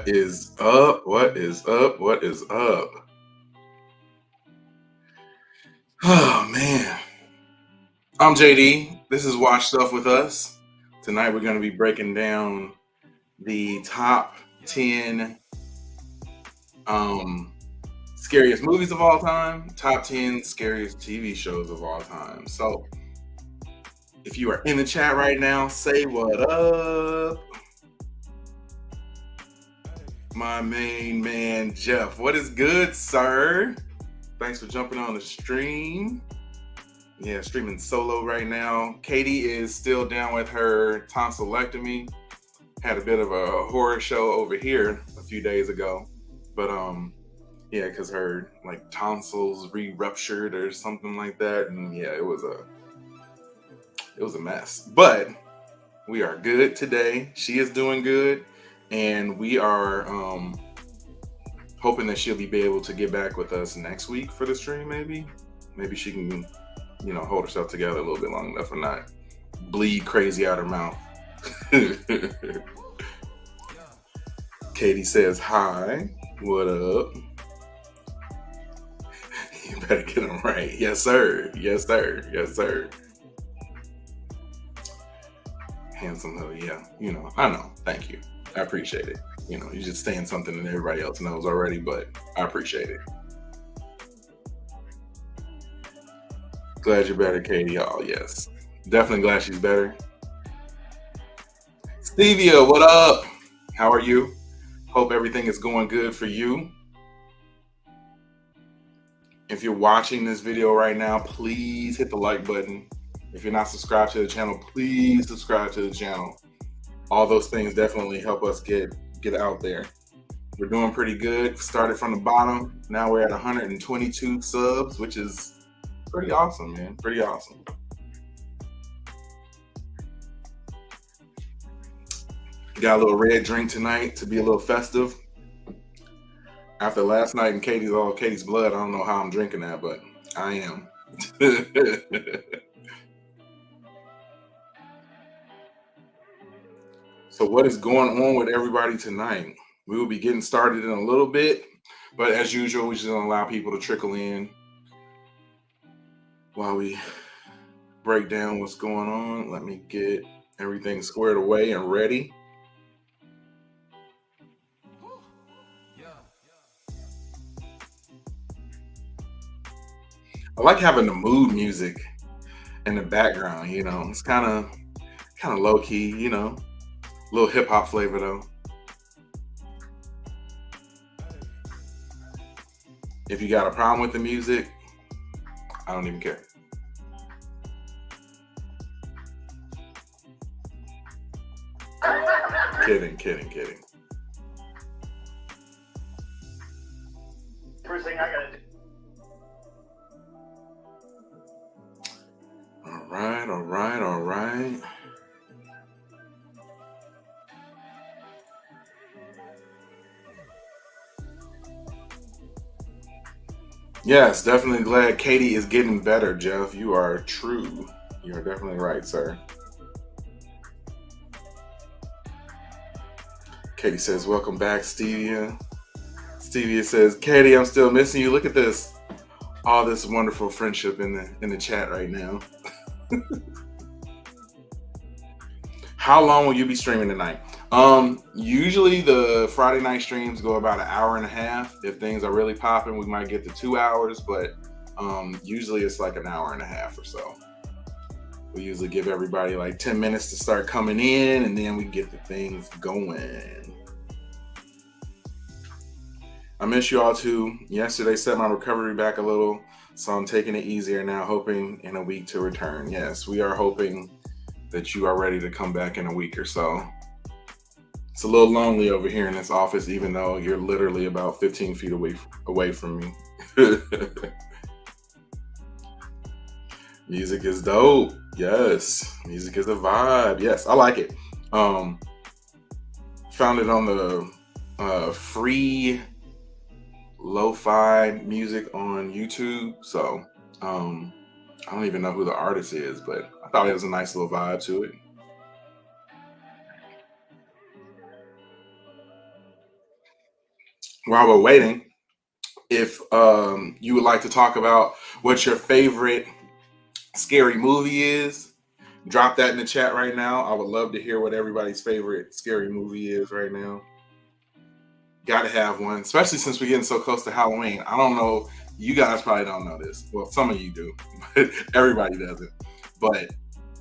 What is up? What is up? What is up? Oh man. I'm JD. This is Watch Stuff with Us. Tonight we're going to be breaking down the top 10 um scariest movies of all time, top 10 scariest TV shows of all time. So, if you are in the chat right now, say what up. My main man Jeff. What is good, sir? Thanks for jumping on the stream. Yeah, streaming solo right now. Katie is still down with her tonsillectomy. Had a bit of a horror show over here a few days ago. But yeah, because her like tonsils re-ruptured or something like that. And yeah, it was a mess. But we are good today. She is doing good. And we are hoping that she'll be able to get back with us next week for the stream, maybe. Maybe she can hold herself together a little bit long enough and not bleed crazy out her mouth. Katie says, hi, what up? You better get them right. Yes, sir. Yes, sir. Yes, sir. Handsome though, yeah. I know. Thank you. I appreciate it. You're just saying something that everybody else knows already, but I appreciate it. Glad you're better, Katie. Oh, yes. Definitely glad she's better. Stevia, what up? How are you? Hope everything is going good for you. If you're watching this video right now, please hit the like button. If you're not subscribed to the channel, please subscribe to the channel. All those things definitely help us get out there. We're doing pretty good. Started from the bottom. Now we're at 122 subs, which is pretty awesome, man. Pretty awesome. Got a little red drink tonight to be a little festive. After last night and Katie's blood, I don't know how I'm drinking that, but I am. So what is going on with everybody tonight? We will be getting started in a little bit, but as usual, we're just gonna allow people to trickle in while we break down what's going on. Let me get everything squared away and ready. I like having the mood music in the background, it's kind of low key, a little hip hop flavor though. If you got a problem with the music, I don't even care. Kidding. First thing I gotta do. All right. Yes, definitely glad Katie is getting better, Jeff. You are true. You're definitely right, sir. Katie says, welcome back, Stevia. Stevia says, Katie, I'm still missing you. Look at this. All this wonderful friendship in the chat right now. How long will you be streaming tonight? Usually the Friday night streams go about an hour and a half. If things are really popping, we might get to 2 hours, but usually it's like an hour and a half or so. We usually give everybody like 10 minutes to start coming in, and then we get the things going. I miss you all too. Yesterday set my recovery back a little, so I'm taking it easier now, hoping in a week to return. Yes, we are hoping that you are ready to come back in a week or so. It's a little lonely over here in this office, even though you're literally about 15 feet away from me. Music is dope. Yes, music is a vibe. Yes, I like it. Found it on the free lo-fi music on YouTube. So I don't even know who the artist is, but I thought it was a nice little vibe to it. while we're waiting, if you would like to talk about what your favorite scary movie is, drop that in the chat right now. I would love to hear what everybody's favorite scary movie is right now. Got to have one, especially since we're getting so close to Halloween. I don't know, you guys probably don't know this. Well, some of you do, but everybody doesn't. But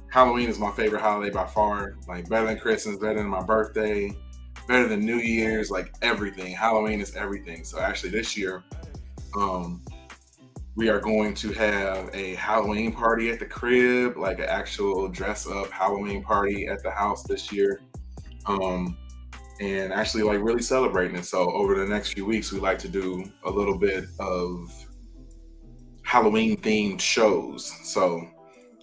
Halloween is my favorite holiday by far. Like better than Christmas, better than my birthday, better than New Year's, like everything. Halloween is everything. So actually this year, um, we are going to have a Halloween party at the crib, like an actual dress up Halloween party at the house this year. Um, and actually like really celebrating it. So over the next few weeks, we like to do a little bit of Halloween themed shows. So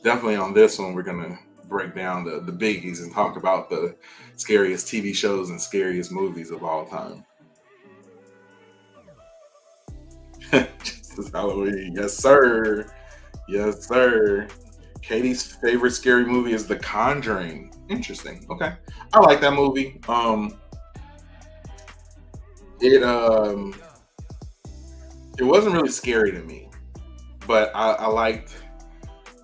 definitely on this one, we're gonna break down the biggies and talk about the scariest TV shows and scariest movies of all time. Just as Halloween, yes sir, yes sir. Katie's favorite scary movie is The Conjuring. Interesting. Okay, I like that movie. It it wasn't really scary to me, but I liked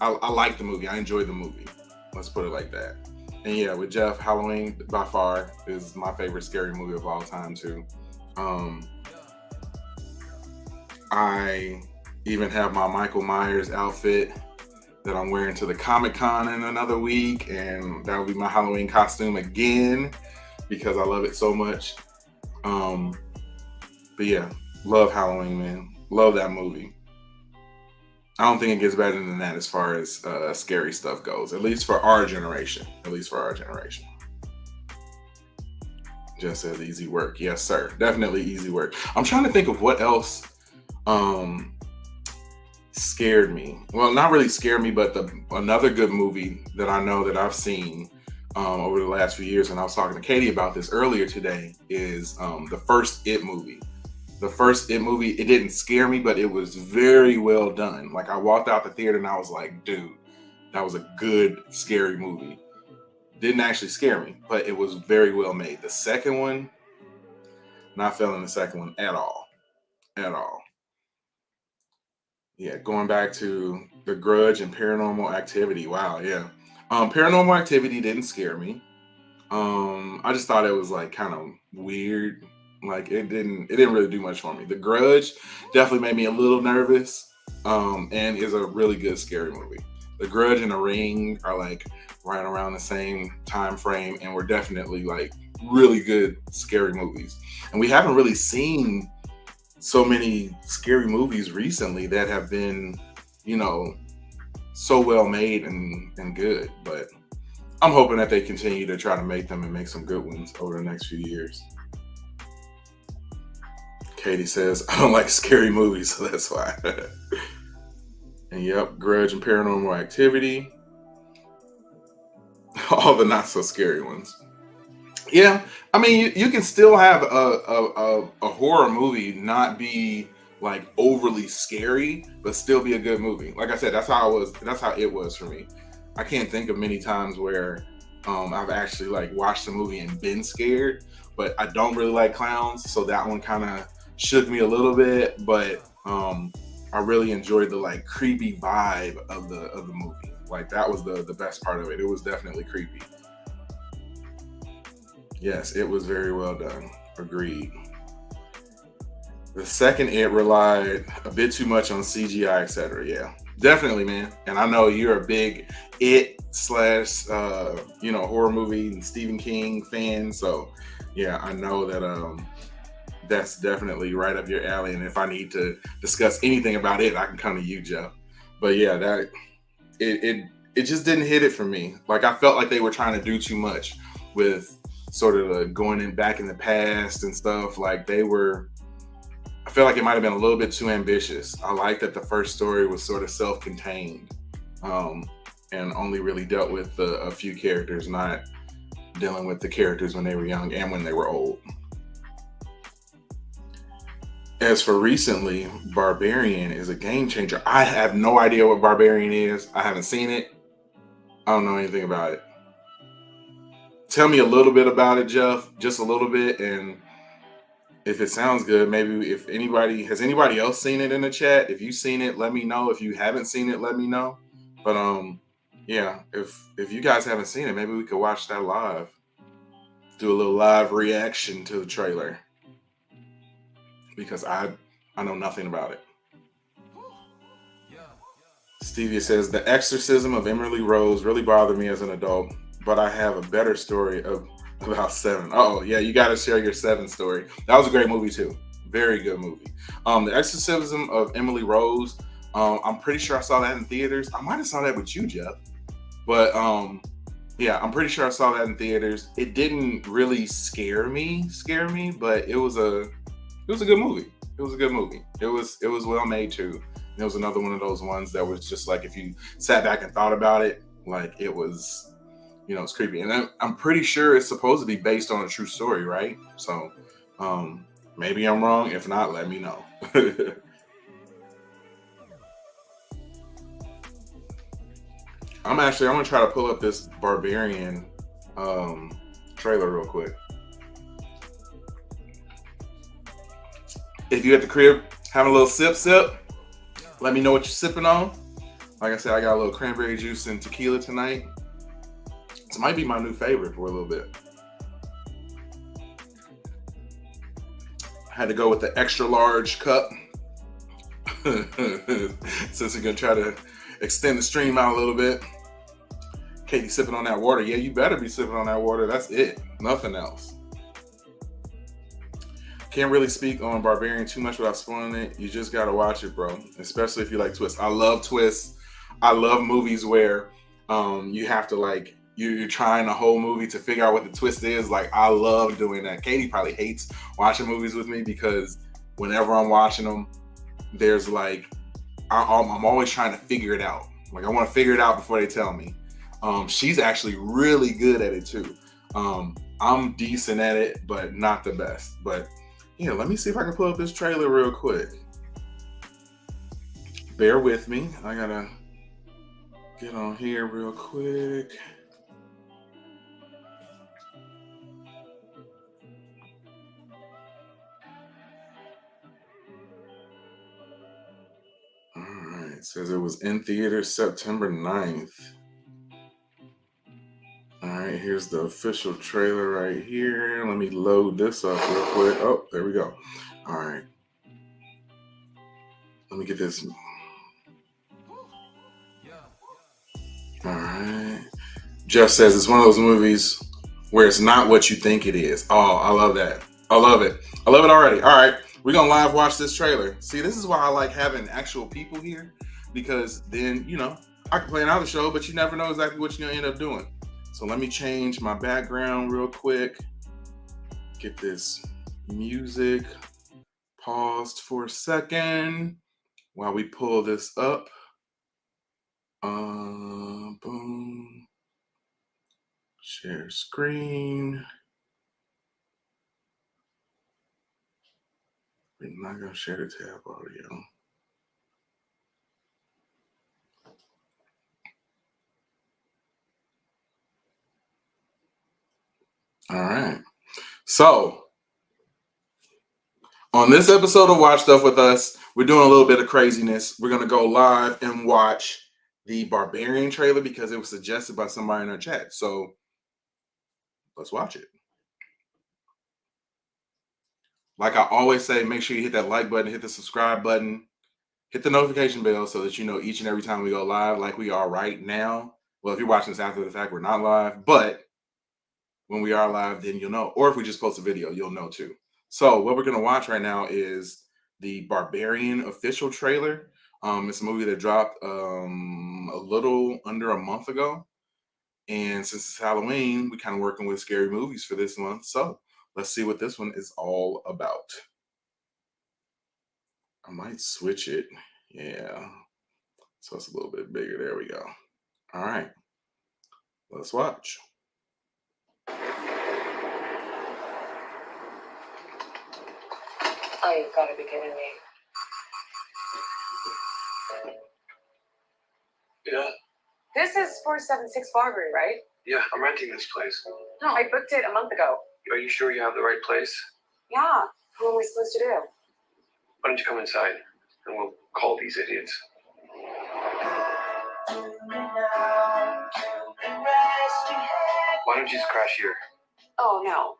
the movie. I enjoyed the movie. Let's put it like that. And yeah, with Jeff, Halloween by far is my favorite scary movie of all time too. Um, I even have my Michael Myers outfit that I'm wearing to the Comic Con in another week, and that will be my Halloween costume again because I love it so much. Um, but yeah, love Halloween, man. Love that movie. I don't think it gets better than that as far as scary stuff goes. At least for our generation. At least for our generation. Just says easy work. Yes, sir. Definitely easy work. I'm trying to think of what else um, scared me. Well, not really scared me, but another good movie that I know that I've seen over the last few years, and I was talking to Katie about this earlier today, is the first It movie. The first It movie, it didn't scare me, but it was very well done. Like I walked out the theater and I was like, dude, that was a good scary movie. Didn't actually scare me, but it was very well made. The second one, not feeling the second one at all. At all. Yeah, going back to The Grudge and Paranormal Activity. Wow, yeah. Paranormal Activity didn't scare me. I just thought it was like kind of weird. Like it didn't really do much for me. The Grudge definitely made me a little nervous. And is a really good scary movie. The Grudge and The Ring are like right around the same time frame, and were definitely like really good scary movies. And we haven't really seen so many scary movies recently that have been, you know, so well made and good. But I'm hoping that they continue to try to make them and make some good ones over the next few years. Katie says, I don't like scary movies, so that's why. And yep, Grudge and Paranormal Activity. All the not so scary ones. Yeah, I mean, you can still have a horror movie not be like overly scary, but still be a good movie. Like I said, that's how it was. That's how it was for me. I can't think of many times where I've actually like watched a movie and been scared. But I don't really like clowns, so that one kind of shook me a little bit. But I really enjoyed the like creepy vibe of the movie. Like that was the best part of it. It was definitely creepy. Yes, it was very well done. Agreed. The second, it relied a bit too much on CGI, etc. Yeah, definitely, man. And I know you're a big It slash horror movie and Stephen King fan, so yeah, I know that that's definitely right up your alley. And if I need to discuss anything about it, I can come to you, Jeff. But yeah, that it just didn't hit it for me. Like I felt like they were trying to do too much with sort of going in back in the past and stuff. Like they were. I feel like it might have been a little bit too ambitious. I like that the first story was sort of self-contained, and only really dealt with a few characters, not dealing with the characters when they were young and when they were old. As for recently, Barbarian is a game changer. I have no idea what Barbarian is. I haven't seen it. I don't know anything about it. Tell me a little bit about it, Jeff. Just a little bit, and if it sounds good, maybe if anybody has anybody else seen it in the chat. If you've seen it, let me know. If you haven't seen it, let me know. But yeah, if you guys haven't seen it, maybe we could watch that live. Do a little live reaction to the trailer because I know nothing about it. Stevia says the exorcism of Emily Rose really bothered me as an adult, but I have a better story about Seven. Oh yeah, you got to share your Seven story. That was a great movie too. Very good movie. The Exorcism of Emily Rose. I'm pretty sure I saw that in theaters. I might have saw that with you, Jeff. But yeah, I'm pretty sure I saw that in theaters. It didn't really scare me, but it was a good movie. It was a good movie. It was well made too. And it was another one of those ones that was just like if you sat back and thought about it, like it was, it's creepy. And I'm pretty sure it's supposed to be based on a true story, right? So maybe I'm wrong. If not, let me know. I'm gonna try to pull up this Barbarian trailer real quick. If you at the crib having a little sip, let me know what you're sipping on. Like I said, I got a little cranberry juice and tequila tonight. This might be my new favorite for a little bit. I had to go with the extra large cup since we're gonna try to extend the stream out a little bit. Katie sipping on that water. Yeah, you better be sipping on that water. That's it. Nothing else. Can't really speak on Barbarian too much without spoiling it. You just gotta watch it, bro. Especially if you like twists. I love twists. I love movies where you have to like you're trying the whole movie to figure out what the twist is. Like I love doing that. Katie probably hates watching movies with me because whenever I'm watching them, there's like I'm always trying to figure it out. Like I want to figure it out before they tell me. She's actually really good at it too. I'm decent at it, but not the best. But yeah, let me see if I can pull up this trailer real quick. Bear with me. I gotta get on here real quick. All right, it says it was in theaters September 9th. All right, here's the official trailer right here. Let me load this up real quick. Oh, there we go. All right. Let me get this. All right. Jeff says it's one of those movies where it's not what you think it is. Oh, I love that. I love it. I love it already. All right. We're going to live watch this trailer. See, this is why I like having actual people here because then, I can play another show, but you never know exactly what you're going to end up doing. So let me change my background real quick. Get this music paused for a second while we pull this up. Boom. Share screen. We're not going to share the tab audio. All right. So, on this episode of Watch Stuff with Us, we're doing a little bit of craziness. We're going to go live and watch the Barbarian trailer because it was suggested by somebody in our chat. So, let's watch it. Like I always say, make sure you hit that like button, hit the subscribe button, hit the notification bell so that you know each and every time we go live like we are right now. Well, if you're watching this after the fact, we're not live, but when we are live, then you'll know. Or if we just post a video, you'll know too. So what we're going to watch right now is the Barbarian official trailer. It's a movie that dropped a little under a month ago. And since it's Halloween, we're kind of working with scary movies for this month. So let's see what this one is all about. I might switch it. Yeah. So it's a little bit bigger. There we go. All right. Let's watch. Oh, you've got to be kidding me. Yeah. This is 476 Barbary, right? Yeah, I'm renting this place. No, I booked it a month ago. Are you sure you have the right place? Yeah. What are we supposed to do? Why don't you come inside and we'll call these idiots? Why don't you just crash here? Oh, no.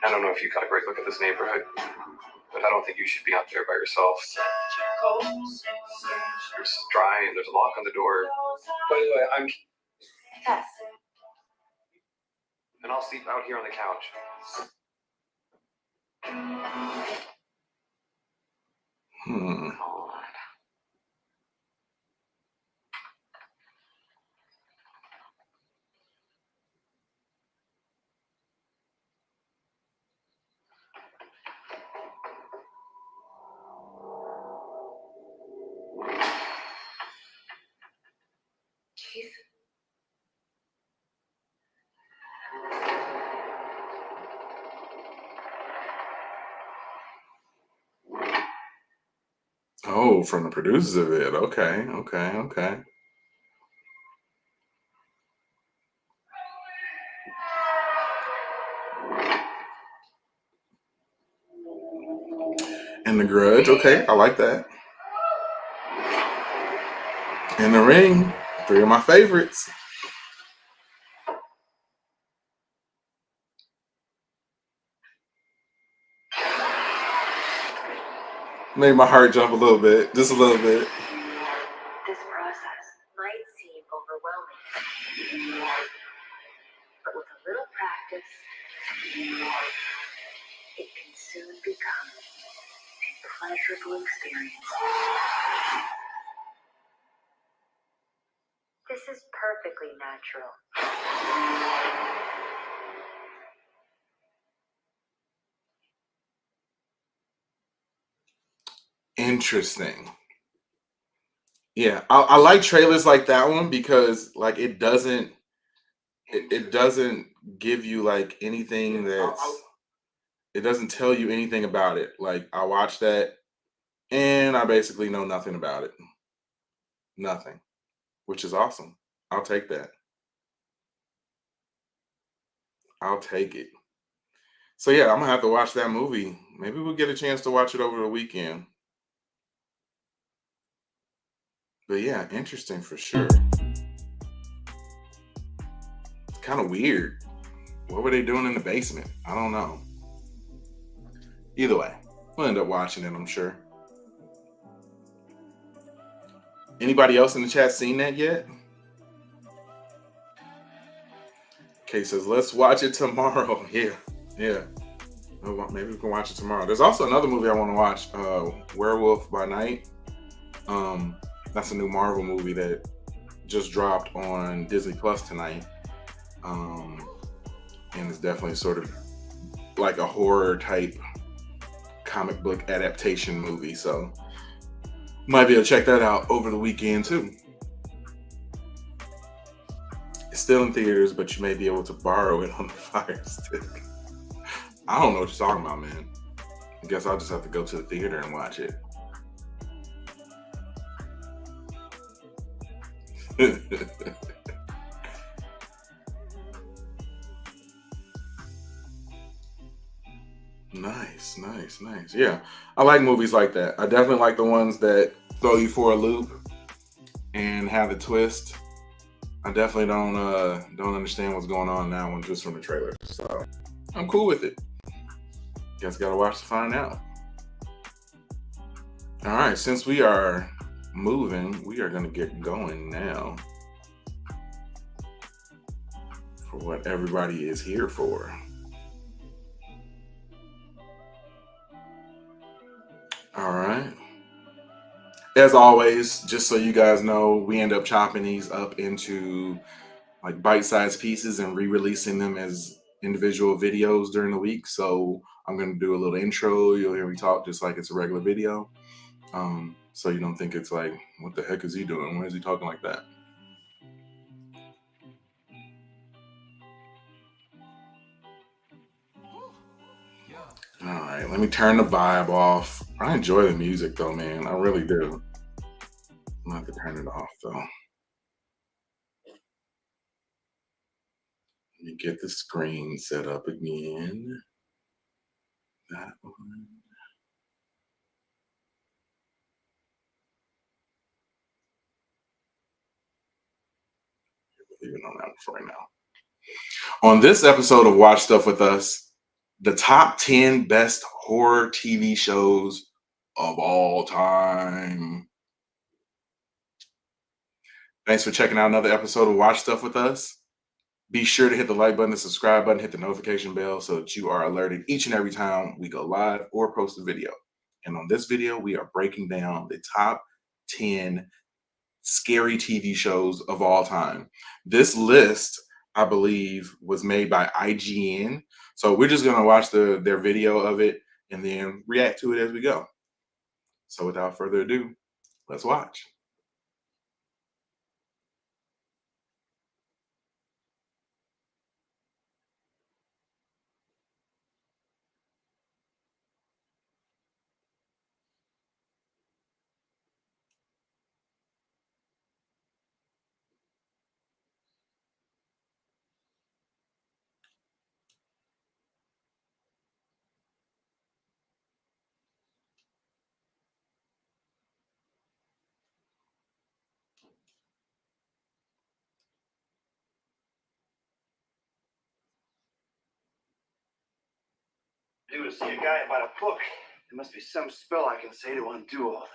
I don't know if you got a great look at this neighborhood, but I don't think you should be out there by yourself. It's dry and there's a lock on the door. By the way, Tess. and I'll sleep out here on the couch. God. Keith? Oh, from the producers of it. Okay, okay, okay. And The Grudge. Okay, I like that. And The Ring. 3 of my favorites. Made my heart jump a little bit. Just a little bit. This process might seem overwhelming, but with a little practice, it can soon become a pleasurable experience. This is perfectly natural. Interesting. Yeah, I like trailers like that one because like it doesn't give you like anything it doesn't tell you anything about it. Like I watched that and I basically know nothing about it. Nothing, which is awesome. I'll take that. I'll take it. So yeah, I'm gonna have to watch that movie. Maybe we'll get a chance to watch it over the weekend. But yeah, interesting for sure. It's kind of weird. What were they doing in the basement? I don't know. Either way, we'll end up watching it, I'm sure. Anybody else in the chat seen that yet? Okay, says let's watch it tomorrow. Yeah, yeah. Maybe we can watch it tomorrow. There's also another movie I want to watch, Werewolf by Night. That's a new Marvel movie that just dropped on Disney Plus tonight. And it's definitely sort of like a horror type comic book adaptation movie. So might be able to check that out over the weekend too. It's still in theaters, but you may be able to borrow it on the Fire Stick. I don't know what you're talking about, man. I guess I'll just have to go to the theater and watch it. Nice, nice, nice. Yeah, I like movies like that. I definitely like the ones that throw you for a loop and have a twist. I definitely don't understand what's going on in that one just from the trailer. So I'm cool with it. Guess gotta watch to find out. All right, since we are moving, we are gonna get going now for what everybody is here for. All right. As always, just so you guys know, we end up chopping these up into like bite-sized pieces and re-releasing them as individual videos during the week. So I'm going to do a little intro. You'll hear me talk just like it's a regular video. So you don't think it's like, what the heck is he doing? Why is he talking like that? All right, let me turn the vibe off. I enjoy the music though, man. I really do. I'm gonna have to turn it off though. Let me get the screen set up again. That one. Even on that one for right now. On this episode of Watch Stuff with Us, the top 10 best horror TV shows of all time. Thanks for checking out another episode of Watch Stuff with Us. Be sure to hit the like button, the subscribe button, hit the notification bell so that you are alerted each and every time we go live or post a video. And on this video, we are breaking down the top 10 scary TV shows of all time. This list, I believe, was made by IGN. So we're just gonna watch their video of it and then react to it as we go. So without further ado, let's watch. Do to see a guy about a book. There must be some spell I can say to undo all this.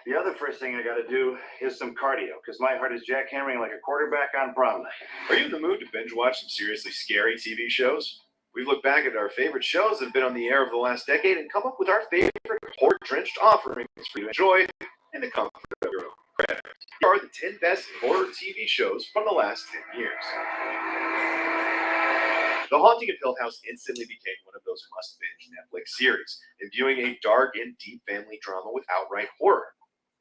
The other first thing I gotta do is some cardio, because my heart is jackhammering like a quarterback on prom night. Are you in the mood to binge watch some seriously scary TV shows? We've looked back at our favorite shows that have been on the air over the last decade and come up with our favorite horror-drenched offerings for you to enjoy in the comfort of your own bed. Here are the 10 best horror TV shows from the last 10 years. The Haunting of Hill House instantly became one of those must-binge Netflix series, imbuing a dark and deep family drama with outright horror.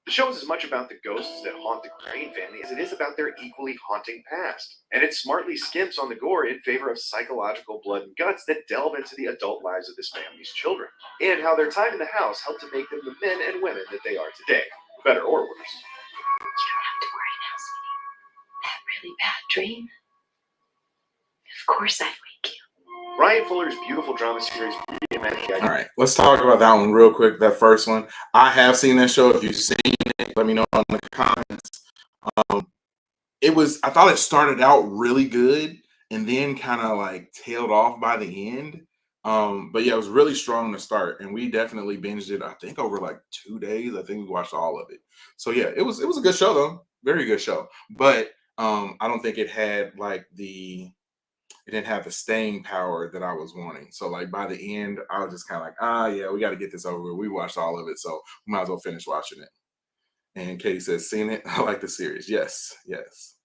The show is as much about the ghosts that haunt the Crane family as it is about their equally haunting past, and it smartly skimps on the gore in favor of psychological blood and guts that delve into the adult lives of this family's children, and how their time in the house helped to make them the men and women that they are today, better or worse. You don't have to worry now, sweetie. That really bad dream? Of course I'd wake you. Brian Fuller's beautiful drama series reimagined. All right, let's talk about that one real quick. That first one, I have seen that show. If you've seen it, let me know in the comments. I thought it started out really good and then kind of like tailed off by the end. But yeah, it was really strong to start, and we definitely binged it. I think over like 2 days. I think we watched all of it. So yeah, it was a good show though, very good show. But I don't think it didn't have the staying power that I was wanting. So like by the end, I was just kind of like, yeah, we got to get this over with. We watched all of it, so we might as well finish watching it. And Katie says, seen it? I like the series. Yes, yes.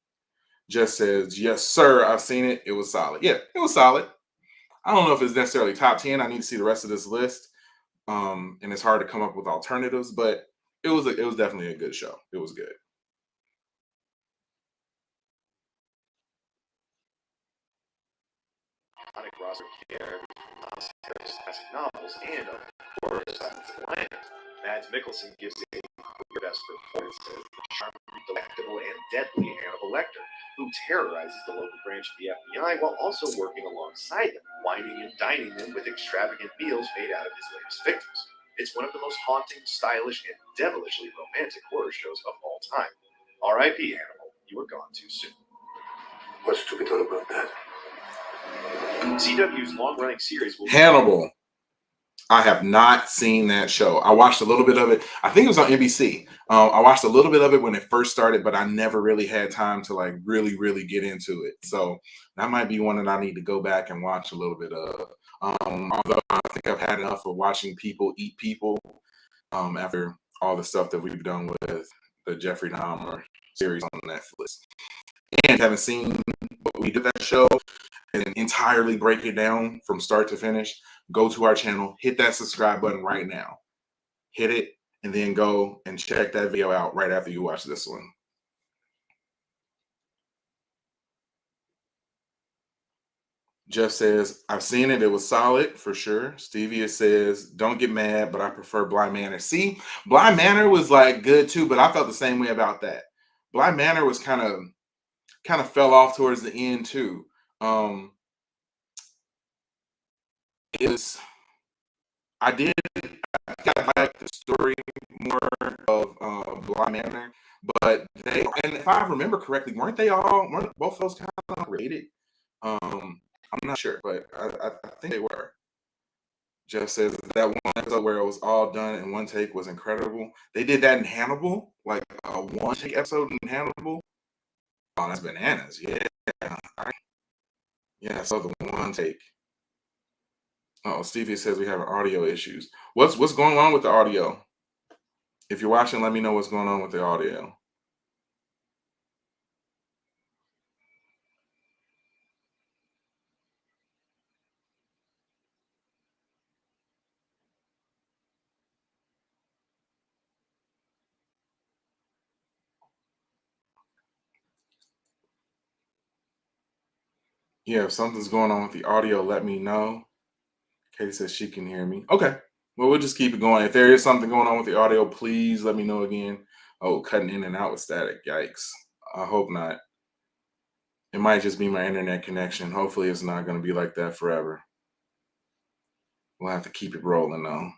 Just says, yes, sir, I've seen it. It was solid. Yeah, it was solid. I don't know if it's necessarily top 10. I need to see the rest of this list. And it's hard to come up with alternatives, but it was definitely a good show. It was good. Roster characters from classic novels and of course Silence of the Lambs. Mads Mikkelsen gives a best performance as the charming, delectable, and deadly Hannibal Lecter, who terrorizes the local branch of the FBI while also working alongside them, wining and dining them with extravagant meals made out of his latest victims. It's one of the most haunting, stylish, and devilishly romantic horror shows of all time. R.I.P. Hannibal, you were gone too soon. What's to be done about that? CW's long-running series will Hannibal. I have not seen that show. I watched a little bit of it. I think it was on NBC. I watched a little bit of it when it first started, but I never really had time to like really get into it. So that might be one that I need to go back and watch a little bit of. Although I think I've had enough of watching people eat people after all the stuff that we've done with the Jeffrey Dahmer series on Netflix. And haven't seen what we did that show and entirely break it down from start to finish, go to our channel, hit that subscribe button right now. Hit it, and then go and check that video out right after you watch this one. Jeff says, I've seen it. It was solid for sure. Stevia says, don't get mad, but I prefer Bly Manor. See, Bly Manor was like good too, but I felt the same way about that. Bly Manor was kind of fell off towards the end too. It was I did. I think I like the story more of Bly Manor, but and if I remember correctly, weren't both those kind of related? I'm not sure, but I think they were. Jeff says that one episode where it was all done in one take was incredible. They did that in Hannibal, like a one take episode in Hannibal. Oh, that's bananas. Yeah. Yeah, so the one take. Oh, Stevie says we have audio issues. What's going on with the audio? If you're watching, let me know what's going on with the audio. Yeah, if something's going on with the audio, let me know. Katie says she can hear me. Okay. Well, we'll just keep it going. If there is something going on with the audio, please let me know again. Oh, cutting in and out with static. Yikes. I hope not. It might just be my internet connection. Hopefully it's not going to be like that forever. We'll have to keep it rolling though.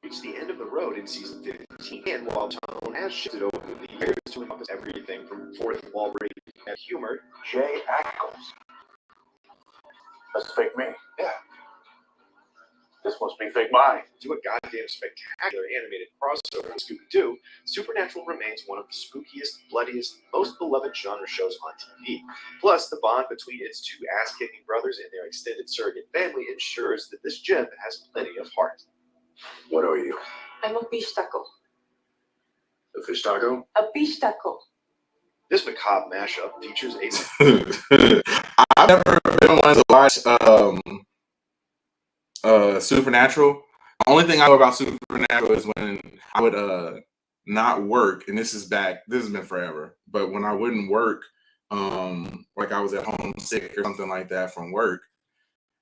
Reached the end of the road in season 15, and while tone has shifted over the years to encompass everything from fourth wall breaking and humor, Jay Ackles. That's fake me. Yeah. This must be fake mine. to a goddamn spectacular animated crossover with Scooby-Doo, Supernatural remains one of the spookiest, bloodiest, most beloved genre shows on TV. Plus, the bond between its two ass-kicking brothers and their extended surrogate family ensures that this gem has plenty of heart. What are you? I'm a fish taco. A fish taco? A fish taco. This macabre mashup features a I've never been one to watch Supernatural. The only thing I know about Supernatural is when I would not work, and this has been forever, but when I wouldn't work, like I was at home sick or something like that from work,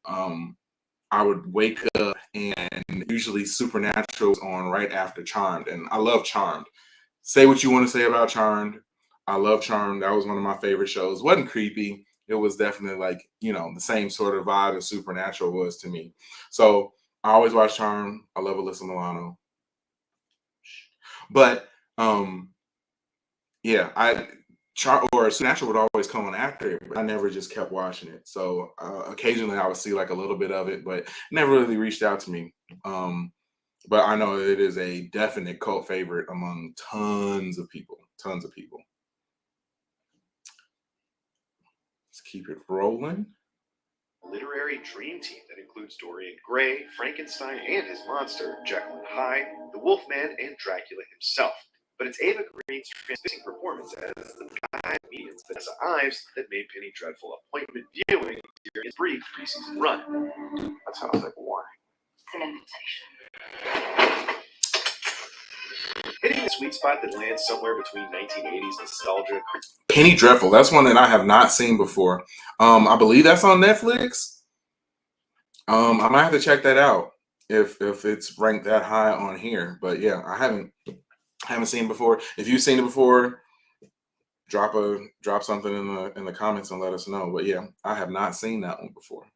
I would wake up and usually Supernatural was on right after Charmed, and I love Charmed. Say what you want to say about Charmed. I love Charmed. That was one of my favorite shows. It wasn't creepy. It was definitely like, the same sort of vibe as Supernatural was to me. So I always watch Charmed. I love Alyssa Milano. But yeah, Supernatural would always come on after it, but I never just kept watching it. So occasionally I would see like a little bit of it, but never really reached out to me. But I know it is a definite cult favorite among tons of people. Tons of people. Let's keep it rolling. literary dream team that includes Dorian Gray, Frankenstein and his monster, Jekyll and Hyde, the Wolfman, and Dracula himself. But it's Ava Green's transfixing performance as the guy mediums Vanessa Ives that made Penny Dreadful appointment viewing during his brief preseason run. That sounds like a warning. It's an invitation. Hitting the sweet spot that lands somewhere between 1980s nostalgia. Penny Dreadful. That's one that I have not seen before. I believe that's on Netflix. I might have to check that out if it's ranked that high on here. But yeah, I haven't seen it before. If you've seen it before, drop something in the comments and let us know. But yeah, I have not seen that one before.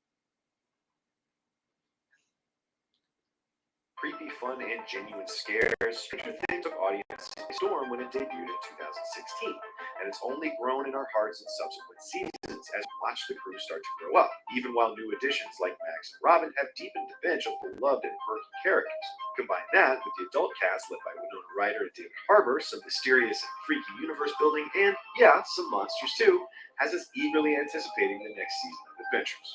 Creepy, fun, and genuine scares, Stranger Things took audience by storm when it debuted in 2016, and it's only grown in our hearts in subsequent seasons as we watch the crew start to grow up, even while new additions like Max and Robin have deepened the bench of beloved and quirky characters. Combine that with the adult cast led by Winona Ryder and David Harbour, some mysterious and freaky universe building, and yeah, some monsters too, has us eagerly anticipating the next season of adventures.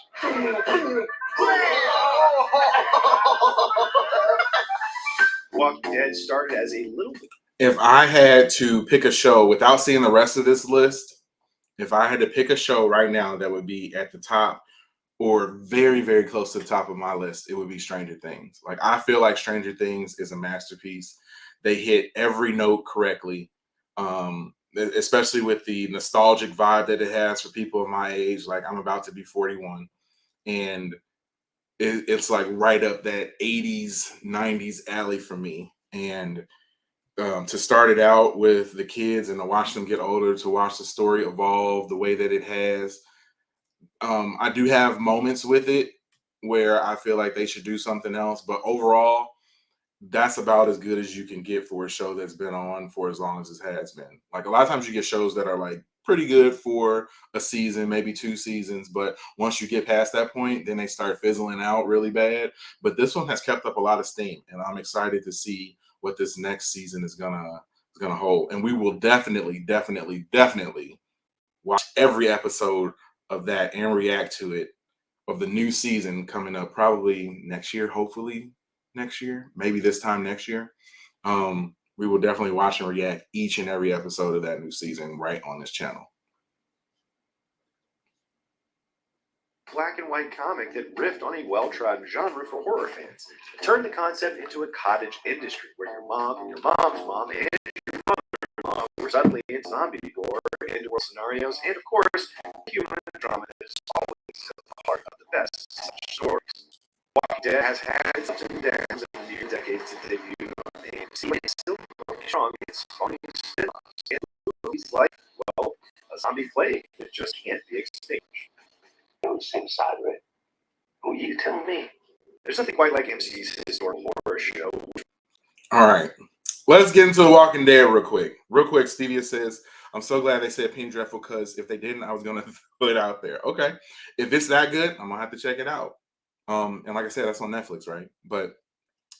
Walking Dead started as a little. If I had to pick a show without seeing the rest of this list, if I had to pick a show right now that would be at the top or very, very close to the top of my list, it would be Stranger Things. Like, I feel like Stranger Things is a masterpiece. They hit every note correctly, especially with the nostalgic vibe that it has for people of my age. Like, I'm about to be 41, and it's like right up that 80s, 90s alley for me. And to start it out with the kids and to watch them get older, to watch the story evolve the way that it has, I do have moments with it where I feel like they should do something else, but overall, that's about as good as you can get for a show that's been on for as long as it has been. Like a lot of times you get shows that are like pretty good for a season, maybe 2 seasons, but once you get past that point, then they start fizzling out really bad. But this one has kept up a lot of steam, and I'm excited to see what this next season is gonna hold. And we will definitely watch every episode of that and react to it of the new season coming up probably next year, hopefully next year, maybe this time next year. We will definitely watch and react each and every episode of that new season right on this channel. Black and white comic that riffed on a well-trodden genre for horror fans. It turned the concept into a cottage industry where your mom and your mom's mom and your mother-in-law were suddenly in zombie gore, end-world scenarios, and of course, human drama that is always at the heart of the best such stories. Walking Dead has had its ups and downs in the decades since it debuted on AMC, but it's still going strong. It's funny spin-offs and movies like, well, a zombie plague that just can't be extinguished. On the same side of it. Who you tell me? There's nothing quite like MC's historical horror show. All right. Let's get into The Walking Dead real quick. Real quick, Stevia says, I'm so glad they said Pink Dreadful because if they didn't, I was going to put it out there. Okay. If it's that good, I'm going to have to check it out. And like I said, that's on Netflix, right? But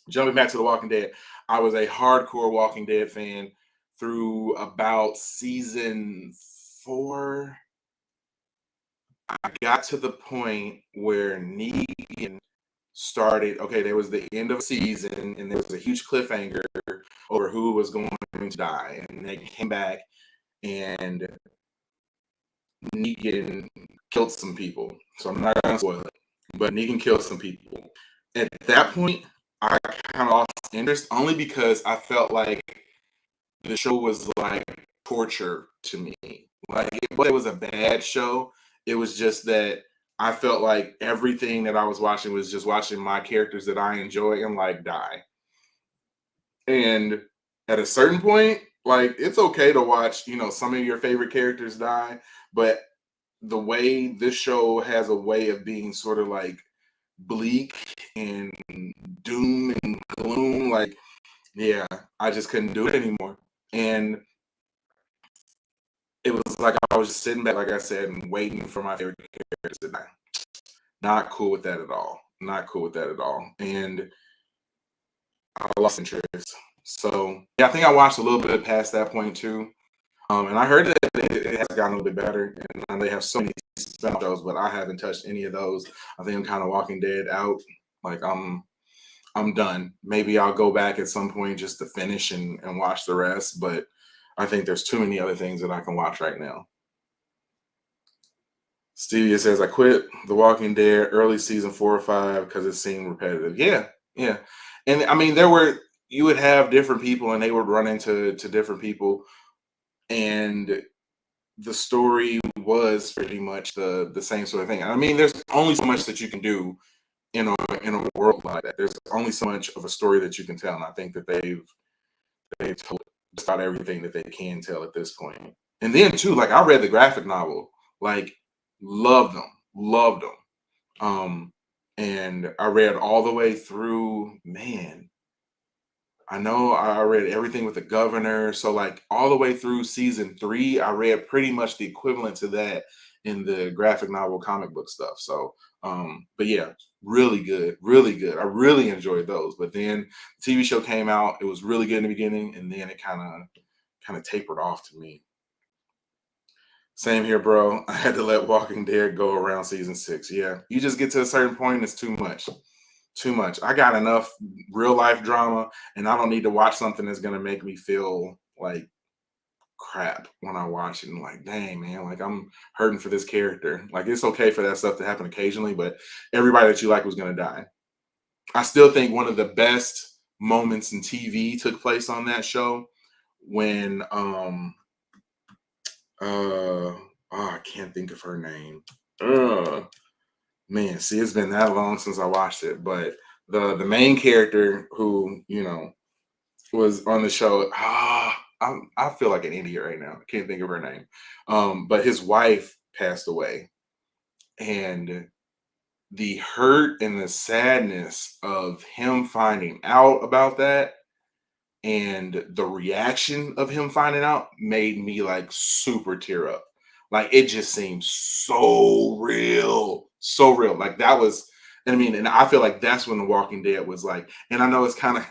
jumping back to The Walking Dead, I was a hardcore Walking Dead fan through about season 4. I got to the point where Negan started. Okay, there was the end of the season, and there was a huge cliffhanger over who was going to die, and they came back, and Negan killed some people. So I'm not gonna spoil it, but Negan killed some people. At that point, I kind of lost interest only because I felt like the show was like torture to me. Like it was a bad show. It was just that I felt like everything that I was watching was just watching my characters that I enjoy and like die. And at a certain point, like it's okay to watch, some of your favorite characters die, but the way this show has a way of being sort of like bleak and doom and gloom, like, yeah, I just couldn't do it anymore. And it was like I was just sitting back, like I said, and waiting for my favorite characters to die. Not cool with that at all. Not cool with that at all. And I lost interest. So yeah, I think I watched a little bit past that point too. And I heard that it has gotten a little bit better, and they have so many spin-off shows, but I haven't touched any of those. I think I'm kind of Walking Dead out. Like I'm done. Maybe I'll go back at some point just to finish and watch the rest, but I think there's too many other things that I can watch right now. Stevia says, I quit The Walking Dead early season 4 or 5 because it seemed repetitive. Yeah. And I mean, you would have different people and they would run into different people. And the story was pretty much the same sort of thing. I mean, there's only so much that you can do in a world like that. There's only so much of a story that you can tell. And I think that they've told just about everything that they can tell at this point. And then too, like I read the graphic novel, like loved them. And I read all the way through, man. I know I read everything with the governor. So like all the way through season 3, I read pretty much the equivalent to that in the graphic novel comic book stuff. So but yeah, really good. I really enjoyed those. But then the TV show came out, it was really good in the beginning, and then it kind of tapered off to me. Same here, bro. I had to let Walking Dead go around season 6. Yeah, you just get to a certain point, it's too much. Too much. I got enough real life drama, and I don't need to watch something that's gonna make me feel like crap when I watch it. And like, dang man, like I'm hurting for this character. Like it's okay for that stuff to happen occasionally, but everybody that you like was gonna die. I still think one of the best moments in TV took place on that show when I can't think of her name. Man, see, it's been that long since I watched it, but the main character who was on the show, I feel like an idiot right now. I can't think of her name. But his wife passed away, And the hurt and the sadness of him finding out about that and the reaction of him finding out made me like super tear up. Like it just seems so real, so real. Like that was, I mean, and I feel like that's when The Walking Dead was like, and I know it's kind of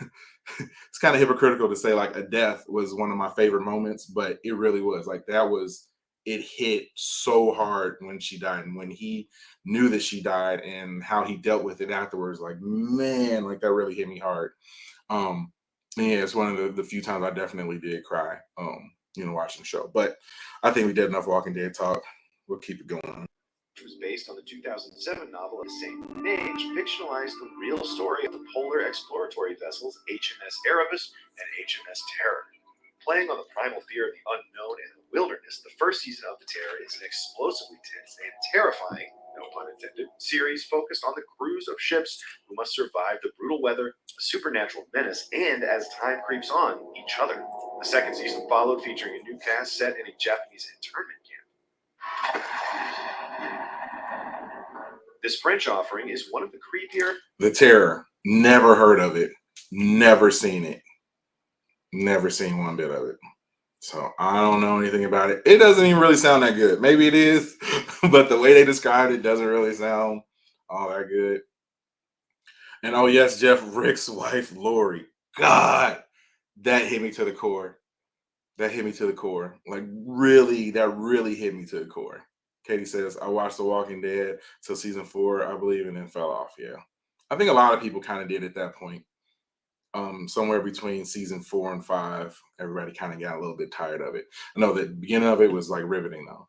it's kind of hypocritical to say like a death was one of my favorite moments, but it really was. Like that was, it hit so hard when she died and when he knew that she died and how he dealt with it afterwards. Like, man, like that really hit me hard. And yeah, it's one of the few times I definitely did cry, watching the show. But I think we did enough Walking Dead talk. We'll keep it going. Which was based on the 2007 novel of the same name, fictionalized the real story of the polar exploratory vessels HMS Erebus and HMS Terror. Playing on the primal fear of the unknown and the wilderness, the first season of The Terror is an explosively tense and terrifying, no pun intended, series focused on the crews of ships who must survive the brutal weather, a supernatural menace, and, as time creeps on, each other. The second season followed, featuring a new cast set in a Japanese internment camp. This French offering is one of the creepier. The Terror. Never heard of it. Never seen it. Never seen one bit of it. So I don't know anything about it. It doesn't even really sound that good. Maybe it is, but the way they described it doesn't really sound all that good. And oh yes, Jeff, Rick's wife, Lori. God, that hit me to the core. That hit me to the core. Like really, that really hit me to the core. Katie says, I watched The Walking Dead till season 4, I believe, and then fell off. Yeah. I think a lot of people kind of did at that point. Somewhere between season 4 and 5, everybody kind of got a little bit tired of it. I know the beginning of it was like riveting though.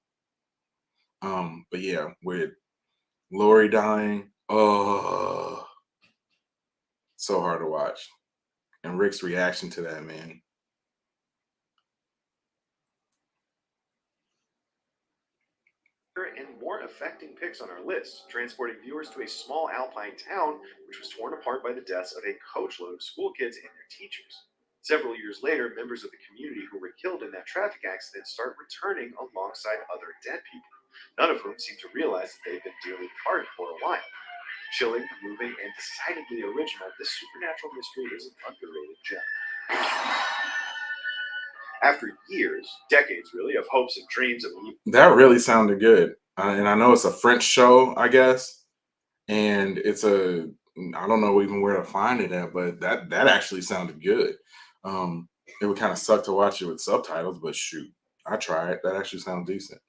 But yeah, with Lori dying, oh, so hard to watch. And Rick's reaction to that, man. And more affecting picks on our list, transporting viewers to a small alpine town which was torn apart by the deaths of a coachload of school kids and their teachers. Several years later, members of the community who were killed in that traffic accident start returning alongside other dead people, none of whom seem to realize that they've been dearly parted for a while. Chilling, moving, and decidedly original, this supernatural mystery is an underrated gem. After years, decades really, of hopes and dreams of that really sounded good. And I know it's a French show, I guess. And it's I don't know even where to find it at, but that actually sounded good. It would kind of suck to watch it with subtitles, but shoot, I tried. That actually sounds decent.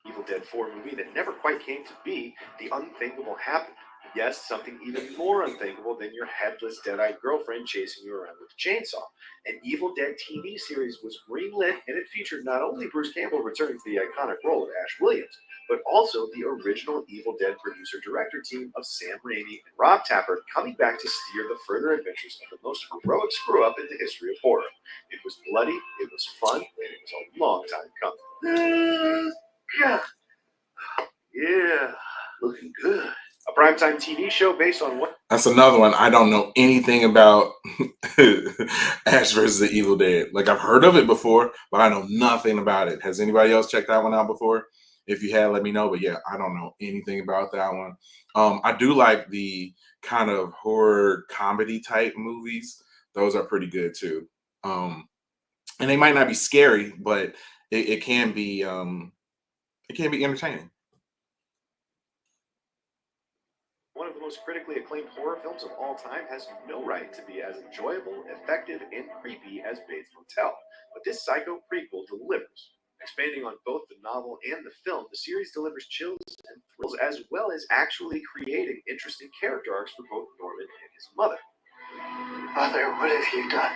Evil Dead 4 movie that never quite came to be, the unthinkable happened. Yes, something even more unthinkable than your headless, dead-eyed girlfriend chasing you around with a chainsaw. An Evil Dead TV series was greenlit, and it featured not only Bruce Campbell returning to the iconic role of Ash Williams, but also the original Evil Dead producer-director team of Sam Raimi and Rob Tapert coming back to steer the further adventures of the most heroic screw-up in the history of horror. It was bloody, it was fun, and it was a long time coming. Yeah, looking good. A primetime TV show based on what? That's another one. I don't know anything about Ash versus the Evil Dead. Like I've heard of it before, but I know nothing about it. Has anybody else checked that one out before? If you had, let me know. But yeah, I don't know anything about that one. I do like the kind of horror comedy type movies. Those are pretty good too. And they might not be scary, but it can be entertaining. One of the most critically acclaimed horror films of all time has no right to be as enjoyable, effective, and creepy as Bates Motel. But this psycho prequel delivers. Expanding on both the novel and the film, the series delivers chills and thrills as well as actually creating interesting character arcs for both Norman and his mother. Mother, what have you done?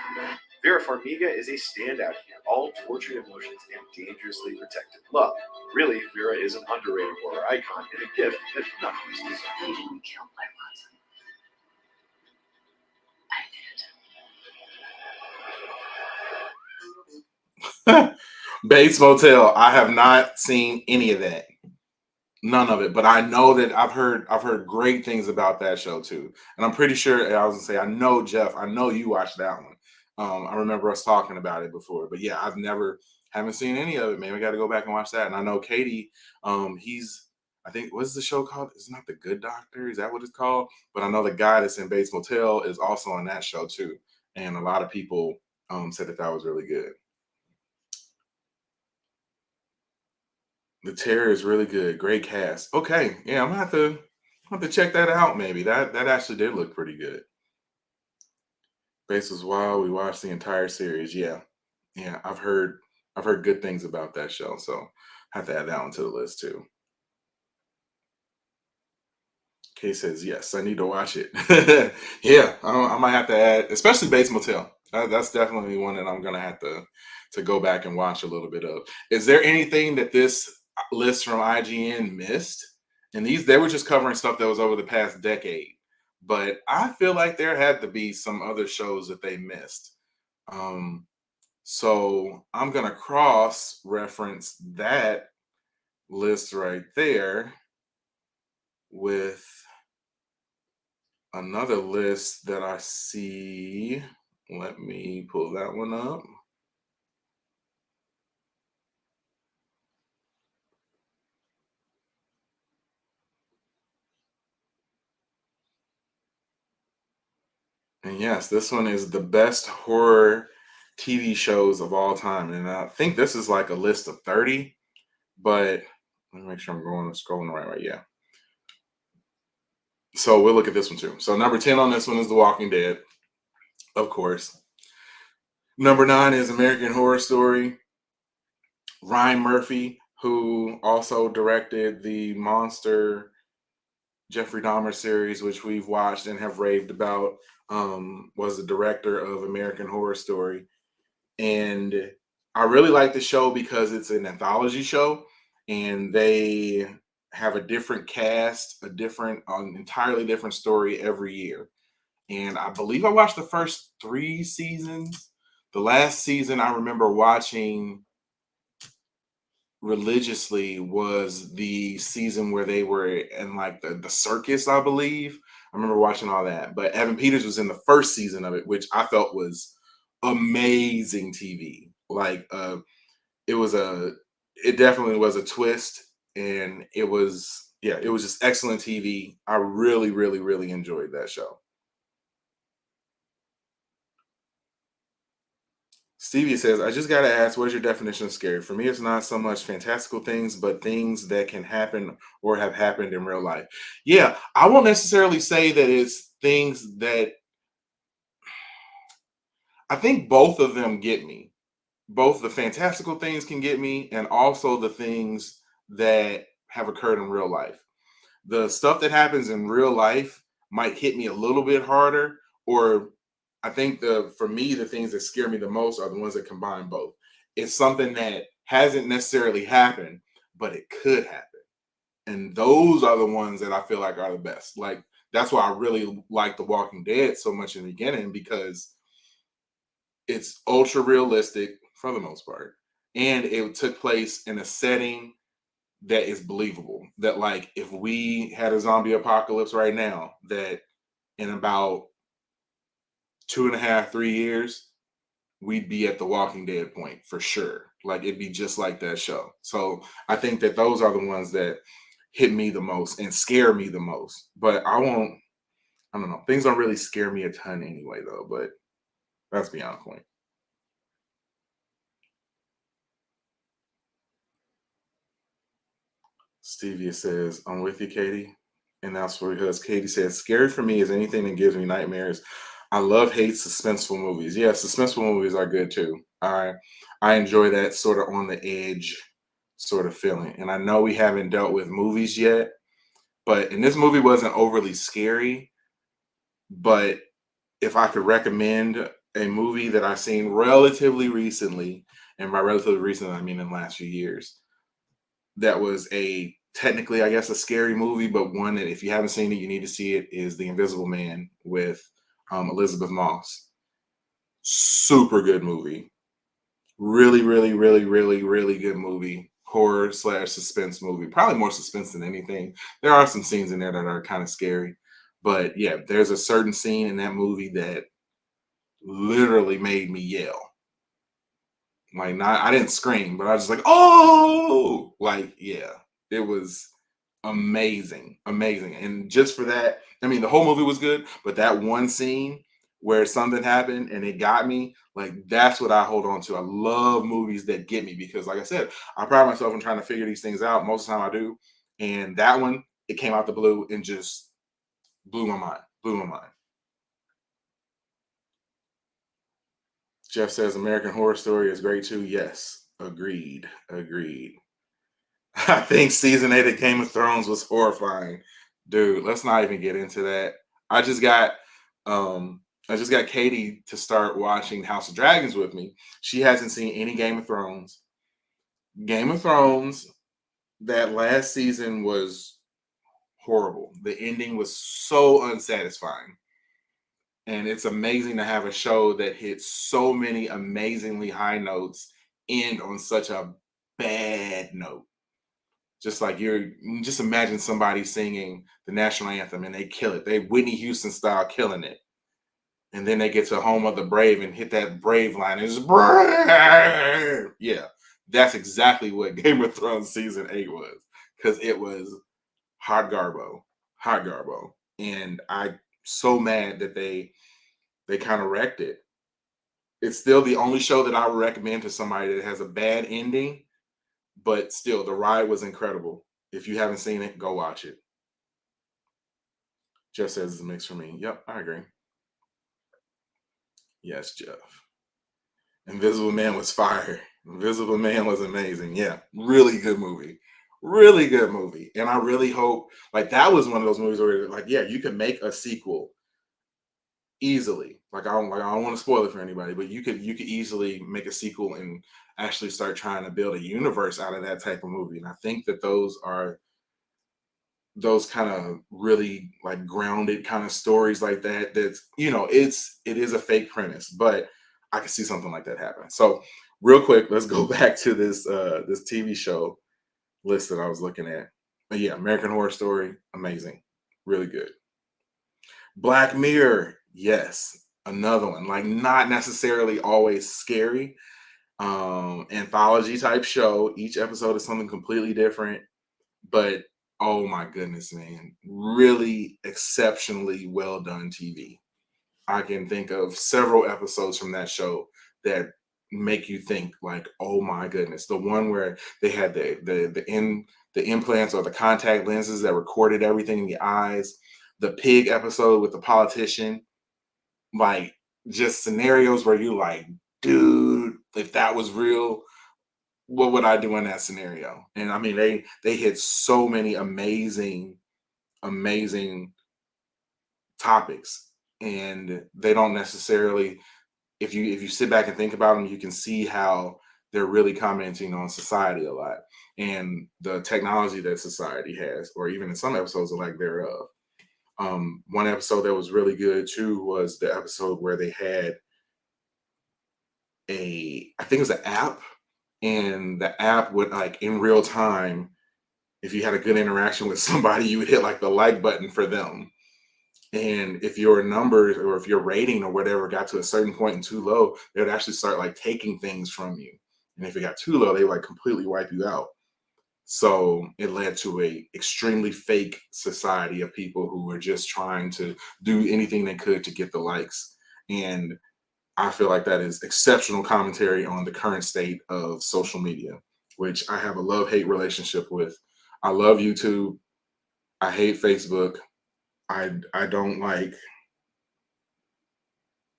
Vera Farmiga is a standout here, all tortured emotions and dangerously protected love. Really, Vera is an underrated horror icon and a gift that none of us deserve. You didn't kill my Watson. I did. Bates Motel. I have not seen any of that. None of it, but I know that I've heard great things about that show too, and I'm pretty sure I was gonna say I know Jeff. I know you watched that one. I remember us talking about it before, but yeah, I've never Haven't seen any of it, man. We got to go back and watch that. And I know Katie, he's, I think, what's the show called? It's not The Good Doctor. Is that what it's called? But I know the guy that's in Bates Motel is also on that show too. And a lot of people said that that was really good. The Terror is really good. Great cast. Okay, yeah, I'm gonna have to check that out. Maybe that actually did look pretty good. Bates was Wild. We watched the entire series. Yeah, yeah. I've heard good things about that show, so I have to add that one to the list too. Kay says yes. I need to watch it. Yeah, I might have to add, especially Bates Motel. That's definitely one that I'm gonna have to go back and watch a little bit of. Is there anything that this list from IGN missed? And these they were just covering stuff that was over the past decade, but I feel like there had to be some other shows that they missed. Um, so I'm gonna cross reference that list right there with another list that I see. Let me pull that one up. And yes, this one is the best horror TV shows of all time. And I think this is like a list of 30, but let me make sure I'm scrolling the right way. Yeah. So we'll look at this one too. So number 10 on this one is The Walking Dead, of course. Number 9 is American Horror Story. Ryan Murphy, who also directed the Monster Jeffrey Dahmer series, which we've watched and have raved about, was the director of American Horror Story. And I really like the show because it's an anthology show and they have a different cast, a different, an entirely different story every year. And I believe I watched the first 3 seasons. The last season I remember watching religiously was the season where they were in like the circus, I believe. I remember watching all that. But Evan Peters was in the first season of it, which I felt was amazing TV. Like it was a it definitely was a twist and it was yeah, it was just excellent TV. I really, really, really enjoyed that show. Stevie says, I just got to ask, what is your definition of scary? For me, it's not so much fantastical things, but things that can happen or have happened in real life. Yeah, I won't necessarily say that it's things that I think both of them get me. Both the fantastical things can get me, and also the things that have occurred in real life. The stuff that happens in real life might hit me a little bit harder, or I think the for me the things that scare me the most are the ones that combine both. It's something that hasn't necessarily happened, but it could happen, and those are the ones that I feel like are the best. Like that's why I really like The Walking Dead so much in the beginning because it's ultra realistic for the most part, and it took place in a setting that is believable. That like if we had a zombie apocalypse right now, that in about 2.5, 3 years, we'd be at the Walking Dead point for sure. Like it'd be just like that show. So I think that those are the ones that hit me the most and scare me the most. But I won't. I don't know. Things don't really scare me a ton anyway, though. But that's beyond the point. Stevia says, I'm with you, Katie. And that's because Katie says, scary for me is anything that gives me nightmares. I love hate suspenseful movies. Yeah, suspenseful movies are good too. I enjoy that sort of on the edge sort of feeling. And I know we haven't dealt with movies yet, but and this movie wasn't overly scary. But if I could recommend a movie that I've seen relatively recently, and by relatively recently I mean in the last few years, that was a technically, I guess, a scary movie, but one that if you haven't seen it, you need to see it. Is The Invisible Man with Elizabeth Moss. Super good movie. Really, really, really, really, really good movie. Horror slash suspense movie. Probably more suspense than anything. There are some scenes in there that are kind of scary, but yeah, there's a certain scene in that movie that literally made me yell. Like, I didn't scream, but I was just like, oh, like, yeah, it was amazing, amazing. And just for that, I mean, the whole movie was good, but that one scene where something happened and it got me, like, that's what I hold on to. I love movies that get me because, like I said, I pride myself in trying to figure these things out. Most of the time I do. And that one, it came out the blue and just blew my mind, blew my mind. Jeff says American Horror Story is great too. Yes, agreed, agreed. I think season 8 of Game of Thrones was horrifying. Dude, let's not even get into that. I just got Katie to start watching House of Dragons with me. She hasn't seen any Game of Thrones. Game of Thrones, that last season was horrible. The ending was so unsatisfying. And it's amazing to have a show that hits so many amazingly high notes end on such a bad note. Just like just imagine somebody singing the national anthem and they kill it. They Whitney Houston style killing it. And then they get to Home of the Brave and hit that brave line. And it's brave. Yeah, that's exactly what Game of Thrones season 8 was. Because it was hot garbo. Hot garbo. And I'm so mad that they kind of wrecked it. It's still the only show that I would recommend to somebody that has a bad ending, but still, the ride was incredible. If you haven't seen it, go watch it. Jeff says it's a mix for me. Yep, I agree. Yes, Jeff. Invisible Man was fire. Invisible Man was amazing. Yeah, really good movie. Really good movie. And I really hope, like, that was one of those movies where, like, yeah, you can make a sequel easily. Like, I don't want to spoil it for anybody, but you could easily make a sequel and actually start trying to build a universe out of that type of movie. And I think that those are those kind of really like grounded kind of stories like that. That's, it is a fake premise, but I can see something like that happen. So real quick, let's go back to this TV show list that I was looking at. But yeah, American Horror Story, amazing, really good. Black Mirror, yes, another one. Like, not necessarily always scary. Anthology type show. Each episode is something completely different, but oh my goodness, man, really exceptionally well done TV. I can think of several episodes from that show that make you think like, oh my goodness. The one where they had the implants or the contact lenses that recorded everything in the eyes, the pig episode with the politician, like, just scenarios where you like, dude, if that was real, what would I do in that scenario? And I mean, they hit so many amazing, amazing topics, and they don't necessarily. If you sit back and think about them, you can see how they're really commenting on society a lot and the technology that society has, or even in some episodes, a lack thereof. One episode that was really good too was the episode where they had I think it was an app, and the app would, like, in real time, if you had a good interaction with somebody, you would hit like the like button for them. And if your numbers or if your rating or whatever got to a certain point and too low, they would actually start like taking things from you. And if it got too low, they would like completely wipe you out. So it led to a extremely fake society of people who were just trying to do anything they could to get the likes. And I feel like that is exceptional commentary on the current state of social media, which I have a love-hate relationship with. I love YouTube. I hate Facebook. I don't like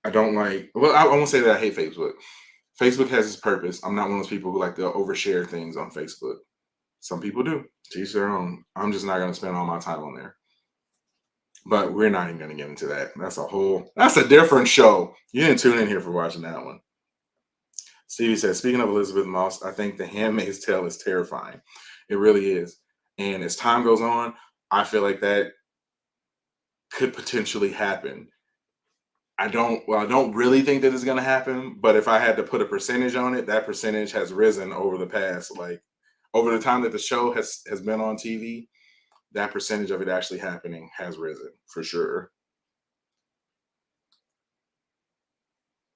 well, I won't say that I hate Facebook. Facebook has its purpose. I'm not one of those people who like to overshare things on Facebook. Some people do. To each their own. I'm just not gonna spend all my time on there. But we're not even gonna get into that. That's a different show. You didn't tune in here for watching that one. Stevie says, speaking of Elizabeth Moss, I think The Handmaid's Tale is terrifying. It really is. And as time goes on, I feel like that could potentially happen. I don't really think that it's going to happen, but if I had to put a percentage on it, that percentage has risen over the past, like, over the time that the show has been on TV, that percentage of it actually happening has risen for sure.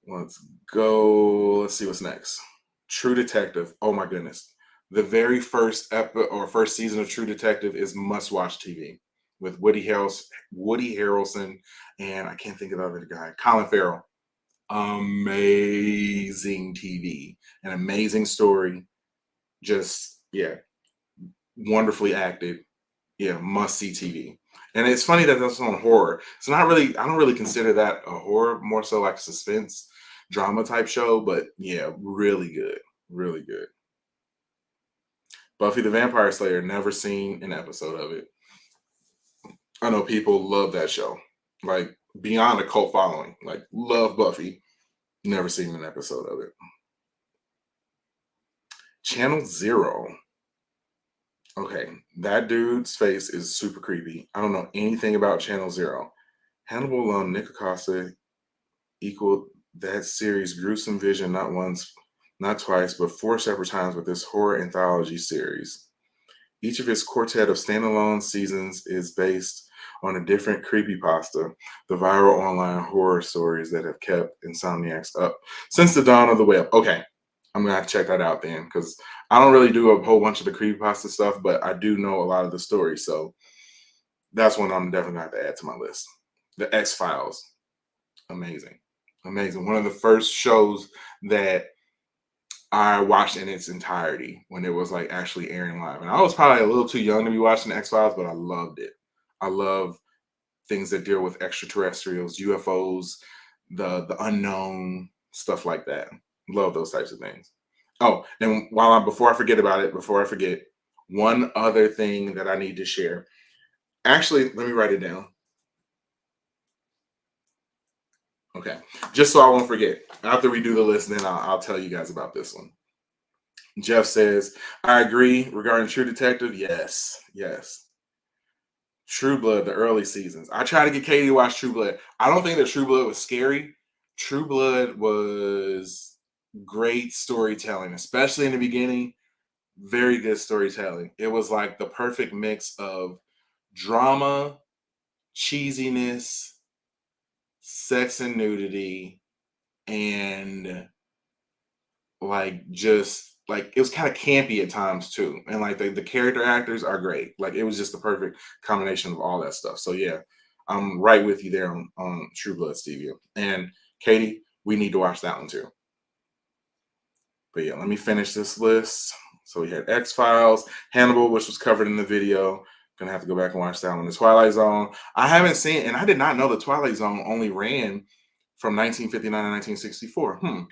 Let's go. Let's see what's next. True Detective. Oh my goodness. The very first first season of True Detective is must-watch TV with Woody Harrelson, and I can't think of the other guy, Colin Farrell. Amazing TV, an amazing story. Just yeah, wonderfully acted. Yeah, must see TV. And it's funny that that's on horror. It's not really. I don't really consider that a horror. More so like suspense drama type show. But yeah, really good. Really good. Buffy the Vampire Slayer. Never seen an episode of it. I know people love that show. Like beyond a cult following. Like love Buffy. Never seen an episode of it. Channel Zero. Okay, that dude's face is super creepy. I don't know anything about Channel Zero. Hannibal alone, Nick Acosta equaled that series' gruesome vision not once, not twice, but 4 separate times with this horror anthology series. Each of his quartet of standalone seasons is based on a different creepypasta, the viral online horror stories that have kept insomniacs up since the dawn of the web. Okay, I'm gonna have to check that out then, because I don't really do a whole bunch of the creepypasta stuff, but I do know a lot of the stories, so that's one I'm definitely gonna have to add to my list. The X-Files, amazing, amazing. One of the first shows that I watched in its entirety when it was like actually airing live. And I was probably a little too young to be watching X-Files, but I loved it. I love things that deal with extraterrestrials, UFOs, the unknown, stuff like that. Love those types of things. Oh, and before I forget, one other thing that I need to share. Actually, let me write it down. Okay. Just so I won't forget. After we do the list, then I'll tell you guys about this one. Jeff says, I agree regarding True Detective. Yes, yes. True Blood, the early seasons. I try to get Katie to watch True Blood. I don't think that True Blood was scary. True Blood was great storytelling, especially in the beginning. Very good storytelling. It was like the perfect mix of drama, cheesiness, sex and nudity, and like just like it was kind of campy at times too, and like the character actors are great. Like it was just the perfect combination of all that stuff. So yeah, I'm right with you there on True Blood, Stevie. And Katie, we need to watch that one too. But yeah, let me finish this list. So we had X-Files, Hannibal, which was covered in the video. Gonna have to go back and watch that one. The Twilight Zone. I haven't seen, and I did not know the Twilight Zone only ran from 1959 to 1964.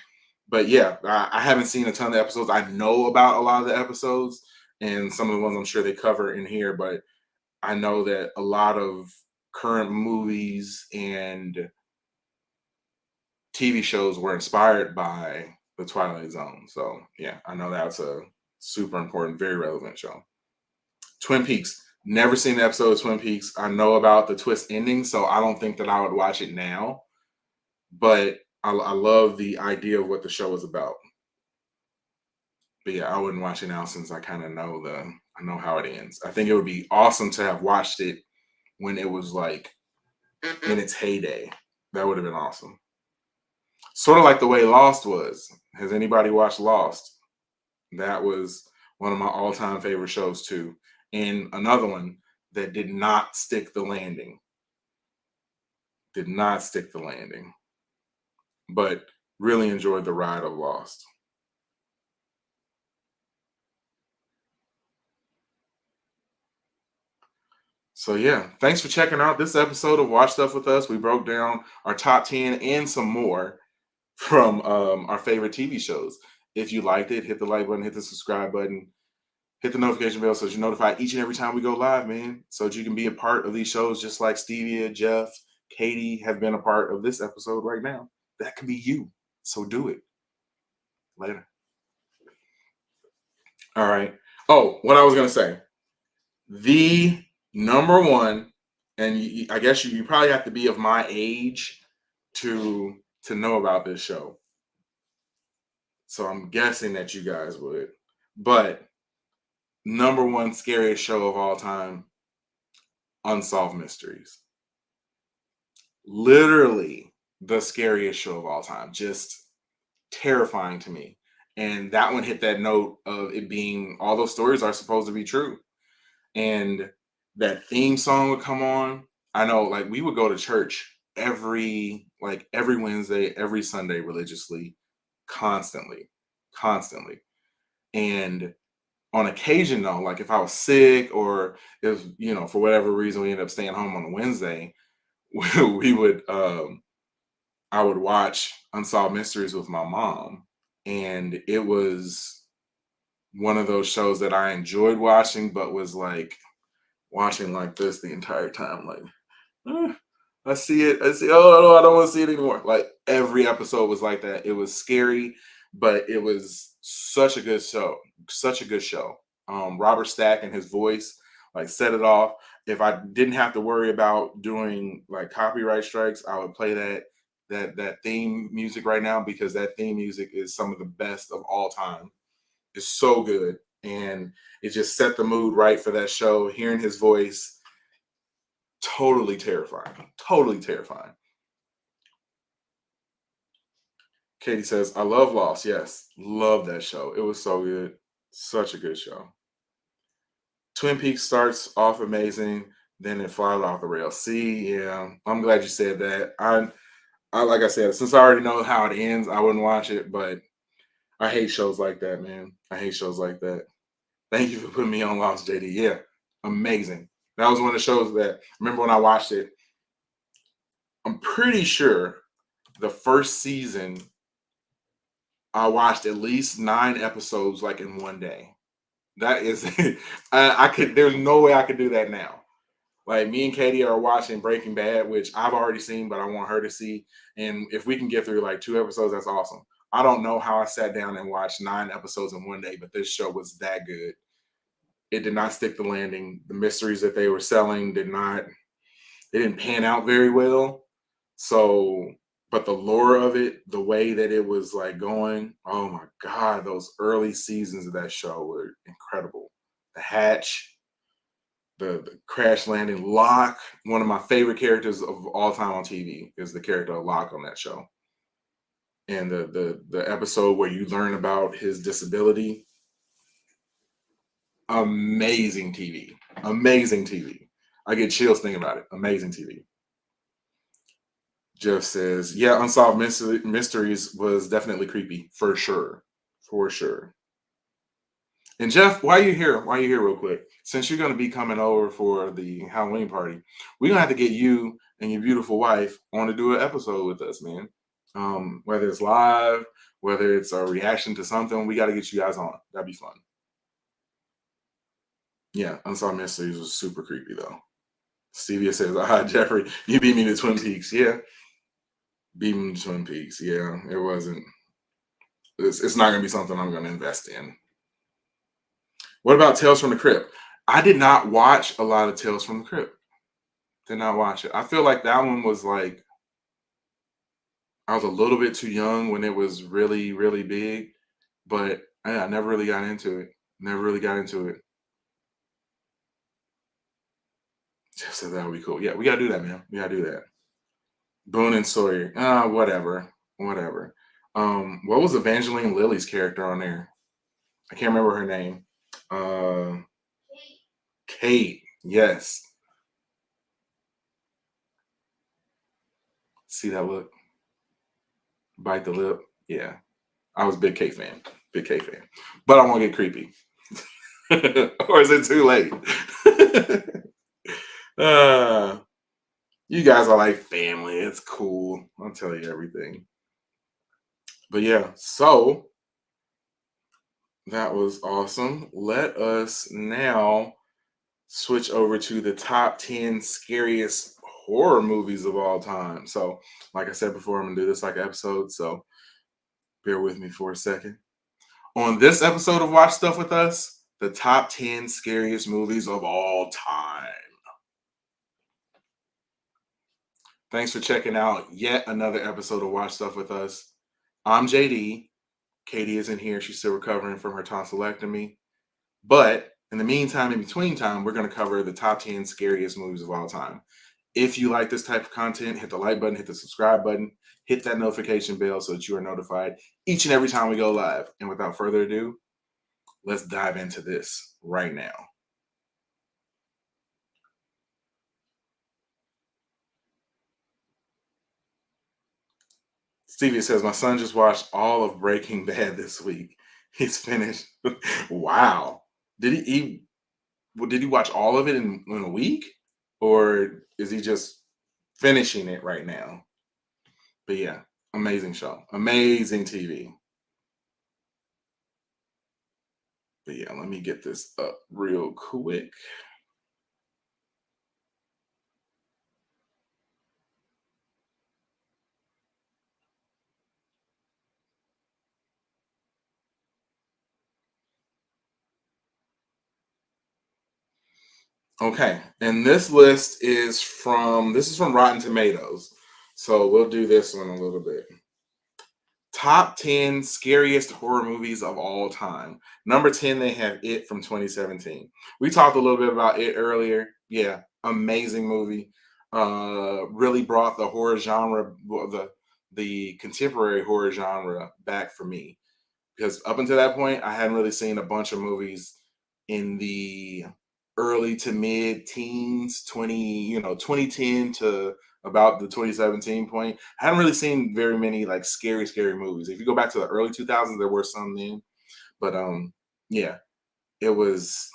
But yeah, I haven't seen a ton of episodes. I know about a lot of the episodes and some of the ones I'm sure they cover in here, but I know that a lot of current movies and TV shows were inspired by the Twilight Zone. So yeah, I know that's a super important, very relevant show. Twin Peaks. Never seen an episode of Twin Peaks. I know about the twist ending, so I don't think that I would watch it now. But I love the idea of what the show is about. But yeah, I wouldn't watch it now since I kind of I know how it ends. I think it would be awesome to have watched it when it was like in its heyday. That would have been awesome. Sort of like the way Lost was. Has anybody watched Lost? That was one of my all-time favorite shows too. And another one that did not stick the landing. Did not stick the landing. But really enjoyed the ride of Lost. So yeah, thanks for checking out this episode of Watch Stuff with Us. We broke down our top 10 and some more from our favorite TV shows. If you liked it, hit the like button, hit the subscribe button, hit the notification bell so that you're notified each and every time we go live, man. So that you can be a part of these shows just like Stevia, Jeff, Katie have been a part of this episode right now. That could be you. So do it. Later. All right. Oh, what I was going to say. The number one, and I guess you probably have to be of my age to know about this show. So I'm guessing that you guys would. But number one scariest show of all time, Unsolved Mysteries. Literally the scariest show of all time. Just terrifying to me. And that one hit that note of it being all those stories are supposed to be true. And that theme song would come on. I know, like, we would go to church every Wednesday, every Sunday religiously, constantly, constantly. And on occasion, though, like if I was sick or if, for whatever reason we ended up staying home on a Wednesday, we would I would watch Unsolved Mysteries with my mom. And it was one of those shows that I enjoyed watching, but was like watching like this the entire time. Like, "Eh, I see it. I see. Oh no, I don't want to see it anymore." Like every episode was like that. It was scary, but it was such a good show. Such a good show. Robert Stack and his voice like set it off. If I didn't have to worry about doing like copyright strikes, I would play that theme music right now because that theme music is some of the best of all time. It's so good, and it just set the mood right for that show. Hearing his voice, totally terrifying. Totally terrifying. Katie says, I love Lost. Yes, love that show. It was so good. Such a good show. Twin Peaks starts off amazing, then it flies off the rails. See, yeah, I'm glad you said that. I like I said, since I already know how it ends, I wouldn't watch it, but I hate shows like that, man. I hate shows like that. Thank you for putting me on Lost, JD. Yeah, amazing. That was one of the shows that, remember when I watched it, I'm pretty sure the first season I watched at least 9 episodes like in one day. That is, I could. There's no way I could do that now. Like me and Katie are watching Breaking Bad, which I've already seen, but I want her to see. And if we can get through like 2 episodes, that's awesome. I don't know how I sat down and watched 9 episodes in one day, but this show was that good. It did not stick the landing. The mysteries that they were selling they didn't pan out very well. So, but the lore of it, the way that it was like going, oh my God, those early seasons of that show were incredible. The Hatch, the crash landing, Locke, one of my favorite characters of all time on TV is the character of Locke on that show. And the episode where you learn about his disability, amazing TV. Amazing TV. I get chills thinking about it. Amazing TV. Jeff says, yeah, Unsolved Mysteries was definitely creepy, for sure. For sure. And Jeff, while you're here, real quick, since you're going to be coming over for the Halloween party, we're going to have to get you and your beautiful wife on to do an episode with us, man. Whether it's live, whether it's a reaction to something, we got to get you guys on. That'd be fun. Yeah, Unsolved Mysteries was super creepy, though. Stevia says, Jeffrey, you beat me to Twin Peaks. Yeah. Beat me to Twin Peaks. Yeah, it wasn't. It's not going to be something I'm going to invest in. What about Tales from the Crypt? I did not watch a lot of Tales from the Crypt. Did not watch it. I feel like that one was like, I was a little bit too young when it was really, really big, but I never really got into it. Never really got into it. Jeff said that would be cool. Yeah, we got to do that, man. We got to do that. Boone and Sawyer. Whatever. What was Evangeline Lilly's character on there? I can't remember her name. Kate. Yes. See that look? Bite the lip. Yeah. I was a big Kate fan. Big Kate fan. But I won't get creepy. Or is it too late? You guys are like family. It's cool. I'll tell you everything. But yeah, so that was awesome. Let us now switch over to the top 10 scariest horror movies of all time. So, like I said before, I'm gonna do this like an episode, so bear with me for a second. On this episode of Watch Stuff With Us, the top 10 scariest movies of all time. Thanks for checking out yet another episode of Watch Stuff With Us. I'm JD. Katie isn't here. She's still recovering from her tonsillectomy. But in the meantime, in between time, we're going to cover the top 10 scariest movies of all time. If you like this type of content, hit the like button, hit the subscribe button, hit that notification bell so that you are notified each and every time we go live. And without further ado, let's dive into this right now. Stevie says, my son just watched all of Breaking Bad this week. He's finished. Wow. Did he watch all of it in a week? Or is he just finishing it right now? But yeah, amazing show. Amazing TV. But yeah, let me get this up real quick. Okay, and this list is from Rotten Tomatoes. So we'll do this one a little bit. Top 10 scariest horror movies of all time. Number 10, they have It from 2017. We talked a little bit about It earlier. Yeah, amazing movie. Really brought the horror genre, the contemporary horror genre back for me. Because up until that point, I hadn't really seen a bunch of movies in the early to mid teens, 2010 to about the 2017 point. I hadn't really seen very many like scary movies. If you go back to the early 2000s, there were some then, but yeah, it was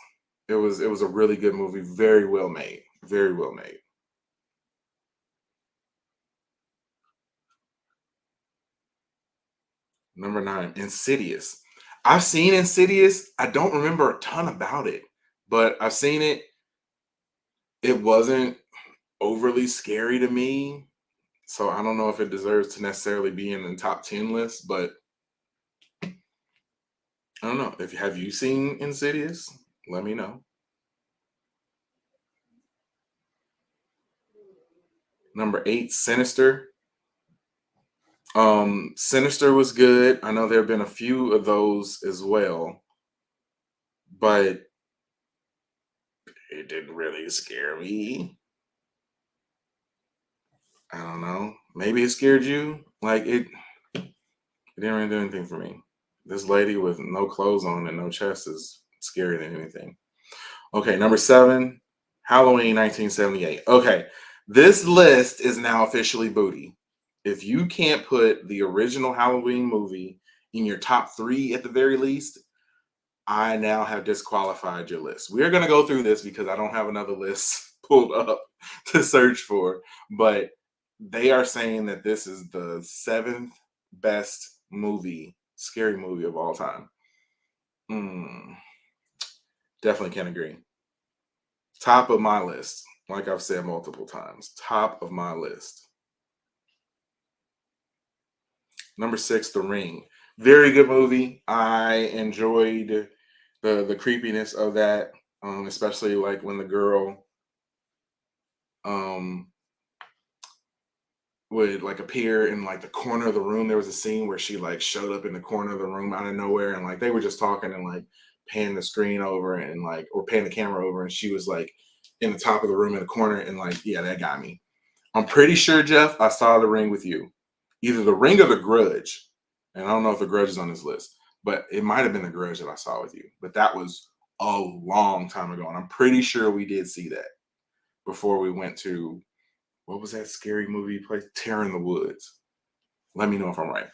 a really good movie, very well made, very well made. Number 9, Insidious. I've seen Insidious. I don't remember a ton about it, but I've seen it. It wasn't overly scary to me. So I don't know if it deserves to necessarily be in the top 10 list, but I don't know. Have you seen Insidious? Let me know. Number 8, Sinister. Sinister was good. I know there have been a few of those as well, but it didn't really scare me. I don't know. Maybe it scared you. Like it didn't really do anything for me. This lady with no clothes on and no chest is scarier than anything. Okay, number 7, Halloween 1978. Okay, this list is now officially booty. If you can't put the original Halloween movie in your top 3 at the very least, I now have disqualified your list. We're going to go through this because I don't have another list pulled up to search for, but they are saying that this is the 7th best scary movie of all time. Definitely can't agree. Top of my list, like I've said multiple times, top of my list. Number 6, The Ring. Very good movie. I enjoyed the creepiness of that, especially like when the girl um would like appear in like the corner of the room. There was a scene where she like showed up in the corner of the room out of nowhere, and like they were just talking and like pan the screen over and like or pan the camera over, and she was like in the top of the room in the corner, and like yeah, that got me. I'm pretty sure, Jeff, I saw The Ring with you, either The Ring or The Grudge, and I don't know if The Grudge is on this list, but it might have been The Grudge that I saw with you. But that was a long time ago, and I'm pretty sure we did see that before we went to what was that scary movie place? Terror in the Woods. Let me know if I'm right.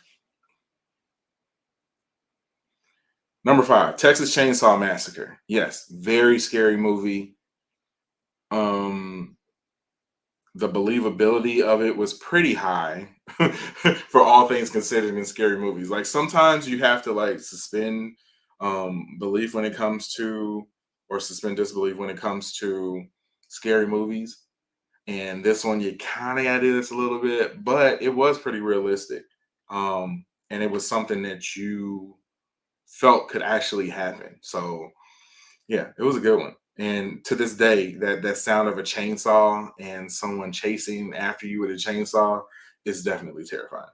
Number 5, Texas Chainsaw Massacre. Yes, very scary movie. The believability of it was pretty high for all things considered in scary movies. Like sometimes you have to like suspend belief when it comes to, or suspend disbelief when it comes to scary movies. And this one, you kind of got to do this a little bit, but it was pretty realistic. And it was something that you felt could actually happen. So yeah, it was a good one. And to this day, that sound of a chainsaw and someone chasing after you with a chainsaw is definitely terrifying.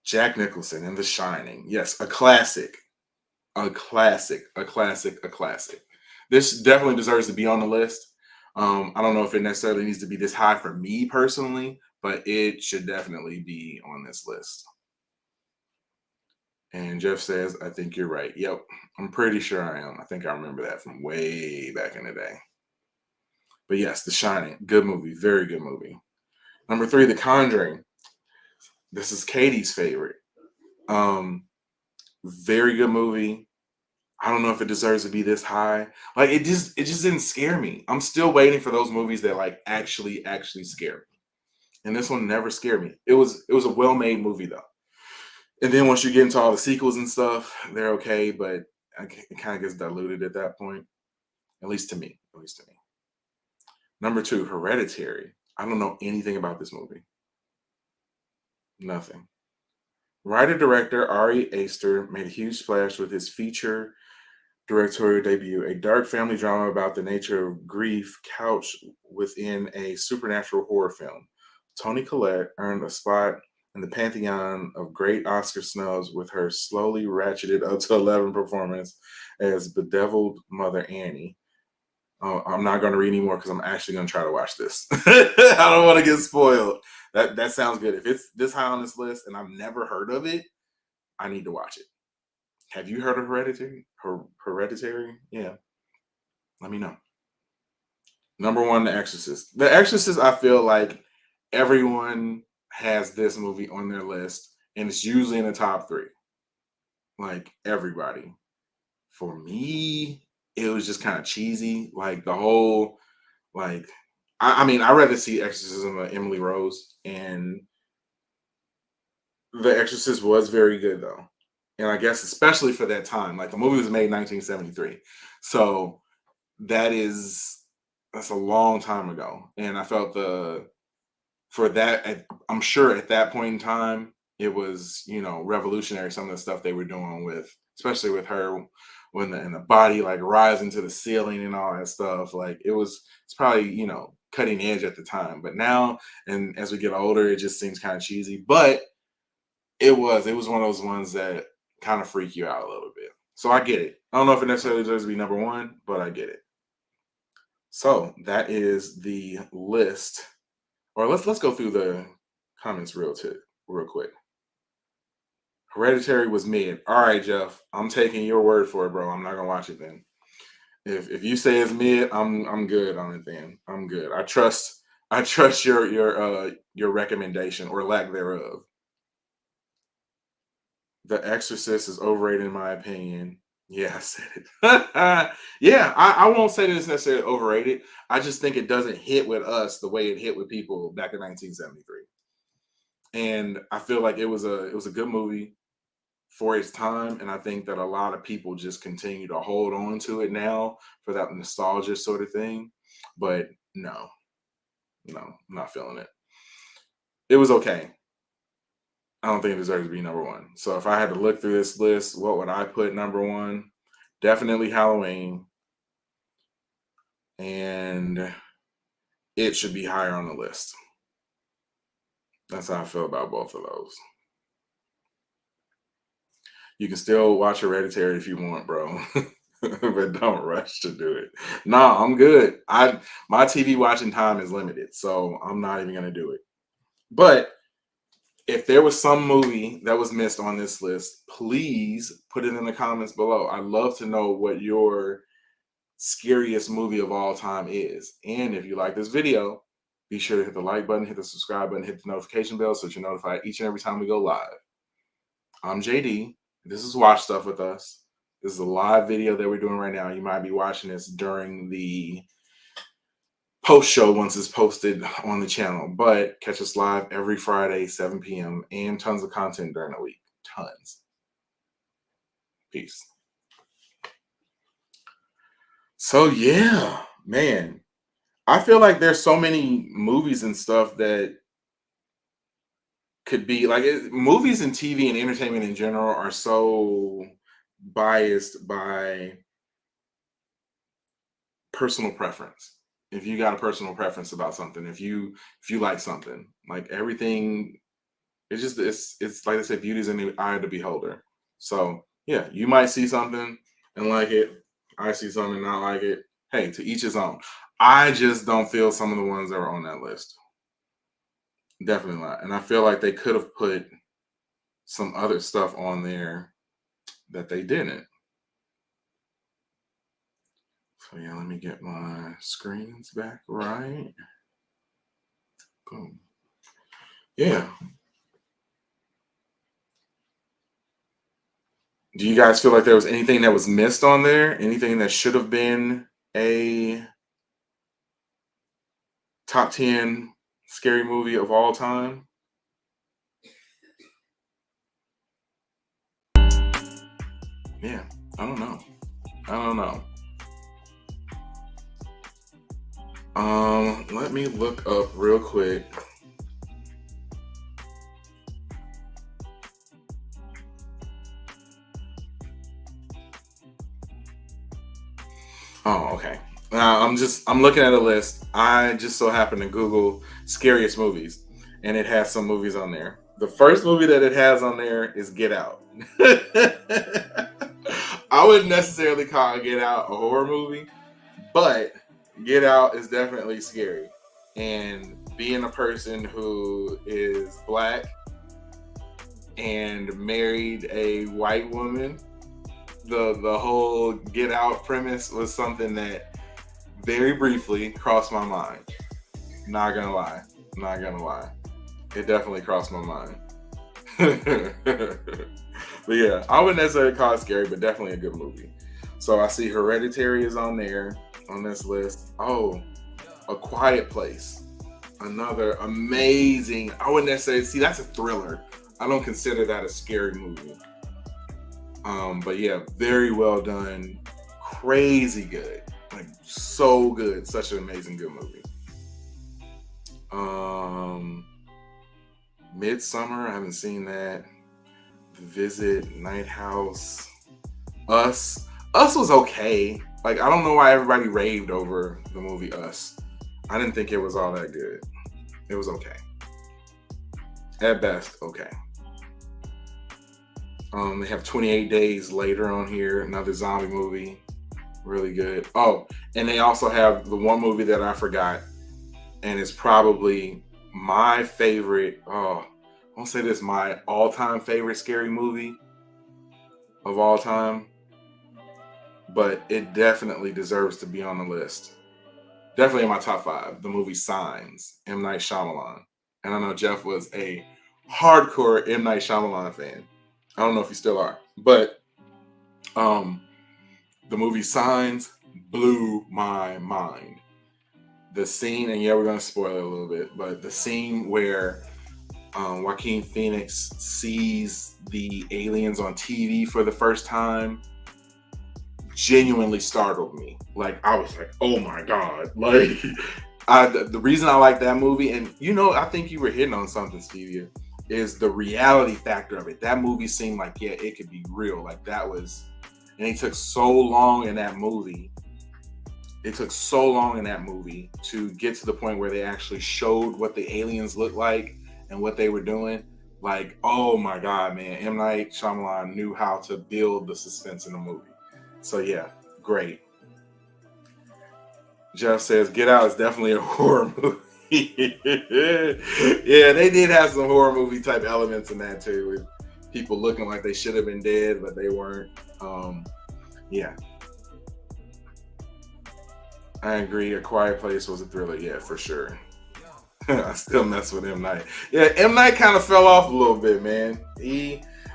Jack Nicholson in The Shining. Yes, a classic. A classic. A classic. A classic. This definitely deserves to be on the list. I don't know if it necessarily needs to be this high for me personally, but it should definitely be on this list. And Jeff says, I think you're right. Yep, I'm pretty sure I am. I think I remember that from way back in the day. But yes, The Shining, good movie, very good movie. Number 3, The Conjuring. This is Katie's favorite. Very good movie. I don't know if it deserves to be this high. Like it just didn't scare me. I'm still waiting for those movies that like actually scare me. And this one never scared me. It was a well-made movie though. And then once you get into all the sequels and stuff, they're okay, but it kind of gets diluted at that point. At least to me. At least to me. Number 2, Hereditary. I don't know anything about this movie. Nothing. Writer-director Ari Aster made a huge splash with his feature directorial debut, a dark family drama about the nature of grief couched within a supernatural horror film. Toni Collette earned a spot in the pantheon of great Oscar snubs with her slowly ratcheted up to 11 performance as bedeviled Mother Annie. I'm not going to read anymore because I'm actually going to try to watch this. I don't want to get spoiled. That sounds good. If it's this high on this list and I've never heard of it, I need to watch it. Have you heard of Hereditary? Hereditary? Yeah. Let me know. Number 1, The Exorcist. The Exorcist, I feel like everyone has this movie on their list, and it's usually in the top 3. Like everybody. For me, it was just kind of cheesy. Like the whole, like, I mean, I'd rather see Exorcism of Emily Rose, and The Exorcist was very good though. And I guess especially for that time, like the movie was made in 1973. So that's a long time ago. And I felt I'm sure at that point in time, it was, revolutionary, some of the stuff they were doing with, especially with her when the body like rising to the ceiling and all that stuff. Like it's probably, cutting edge at the time. But now, and as we get older, it just seems kind of cheesy. But it was one of those ones that kind of freak you out a little bit. So I get it. I don't know if it necessarily deserves to be number 1, but I get it. So that is the list. Or let's go through the comments real quick. Hereditary was mid. All right, Jeff. I'm taking your word for it, bro. I'm not gonna watch it then. If you say it's mid, I'm good on it then. I'm good. I trust your recommendation or lack thereof. The Exorcist is overrated in my opinion. Yeah, I said it. Yeah, I won't say that it's necessarily overrated. I just think it doesn't hit with us the way it hit with people back in 1973. And I feel like it was a good movie for its time, and I think that a lot of people just continue to hold on to it now for that nostalgia sort of thing. But no, I'm not feeling it. It was okay. I don't think it deserves to be number 1. So if I had to look through this list, what would I put number 1? Definitely Halloween. And it should be higher on the list. That's how I feel about both of those. You can still watch Hereditary if you want, bro. But don't rush to do it. No, I'm good. My TV watching time is limited, so I'm not even gonna do it. But if there was some movie that was missed on this list, please put it in the comments below. I'd love to know what your scariest movie of all time is. And if you like this video, be sure to hit the like button, hit the subscribe button, hit the notification bell so that you're notified each and every time we go live. I'm JD. This is Watch Stuff with Us. This is a live video that we're doing right now. You might be watching this during the post show once it's posted on the channel, but catch us live every Friday, 7 p.m. and tons of content during the week. Tons. Peace. So yeah, man, I feel like there's so many movies and stuff that could be like movies and TV and entertainment in general are so biased by personal preference. If you got a personal preference about something, if you like something, like everything, it's like I said, beauty is in the eye of the beholder. So yeah, you might see something and like it. I see something and not like it. Hey, to each his own. I just don't feel some of the ones that were on that list. Definitely not. And I feel like they could have put some other stuff on there that they didn't. So yeah, let me get my screens back right. Boom. Yeah. Do you guys feel like there was anything that was missed on there? Anything that should have been a top 10 scary movie of all time? Yeah, I don't know. Let me look up real quick. Oh, okay. I'm looking at a list. I just so happened to Google scariest movies, and it has some movies on there. The first movie that it has on there is Get Out. I wouldn't necessarily call Get Out a horror movie, but Get Out is definitely scary. And being a person who is black and married a white woman, the whole Get Out premise was something that very briefly crossed my mind. Not gonna lie. It definitely crossed my mind. But yeah, I wouldn't necessarily call it scary, but definitely a good movie. So I see Hereditary is on there on this list. Oh, A Quiet Place. Another amazing, I wouldn't necessarily, see, that's a thriller. I don't consider that a scary movie. But yeah, very well done. Crazy good. Like, so good. Such an amazing good movie. Midsummer, I haven't seen that. The Visit, Night House. Us was okay. Like, I don't know why everybody raved over the movie Us. I didn't think it was all that good. It was okay. At best, okay. They have 28 Days Later on here, another zombie movie. Really good. Oh, and they also have the one movie that I forgot, and it's probably my favorite, I won't say this, my all-time favorite scary movie of all time, but it definitely deserves to be on the list. Definitely in my top 5, the movie Signs, M. Night Shyamalan. And I know Jeff was a hardcore M. Night Shyamalan fan. I don't know if you still are, but the movie Signs blew my mind. The scene, and yeah, we're gonna spoil it a little bit, but the scene where Joaquin Phoenix sees the aliens on TV for the first time genuinely startled me. Like, I was like, oh my God. Like, the reason I like that movie, and I think you were hitting on something, Stevia, is the reality factor of it. That movie seemed like, yeah, it could be real. Like, that was, and it took so long in that movie. It took so long in that movie to get to the point where they actually showed what the aliens looked like and what they were doing. Like, oh my God, man. M. Night Shyamalan knew how to build the suspense in the movie. So yeah, great. Jeff says Get Out is definitely a horror movie. Yeah, they did have some horror movie type elements in that too, with people looking like they should have been dead, but they weren't. Yeah. I agree. A Quiet Place was a thriller. Yeah, for sure. I still mess with M. Night. Yeah, M. Night kind of fell off a little bit, man.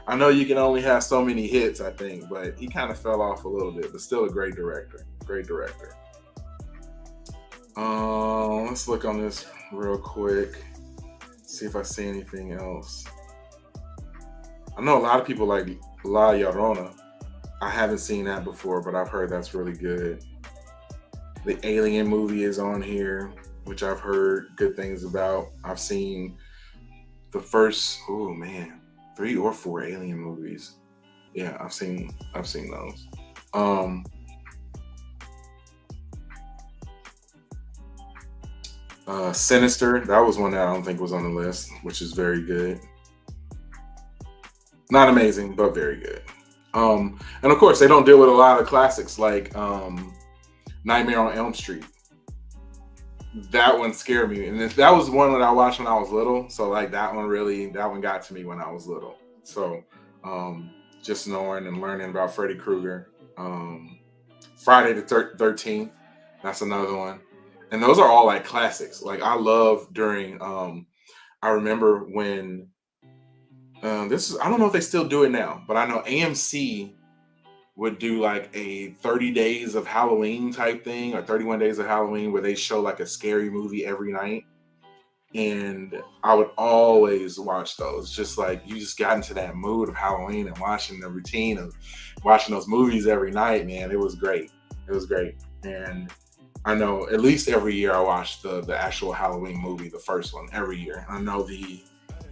I know you can only have so many hits, I think, but he kind of fell off a little bit, but still a great director. Great director. Let's look on this real quick. See if I see anything else. I know a lot of people like La Llorona. I haven't seen that before, but I've heard that's really good. The Alien movie is on here, which I've heard good things about. I've seen the first, 3 or 4 Alien movies. Yeah, I've seen those. Sinister, that was one that I don't think was on the list, which is very good. Not amazing, but very good. And of course, they don't deal with a lot of classics like Nightmare on Elm Street. That one scared me, and that was one that I watched when I was little. So like that one got to me when I was little. So just knowing and learning about Freddy Krueger, Friday the 13th, that's another one, and those are all like classics. Like I love during. I remember when I don't know if they still do it now, but I know AMC would do like a 30 days of Halloween type thing or 31 days of Halloween where they show like a scary movie every night. And I would always watch those. Just like you just got into that mood of Halloween and watching the routine of watching those movies every night, man. It was great. It was great. And I know at least every year I watch the actual Halloween movie, the first one, every year. I know the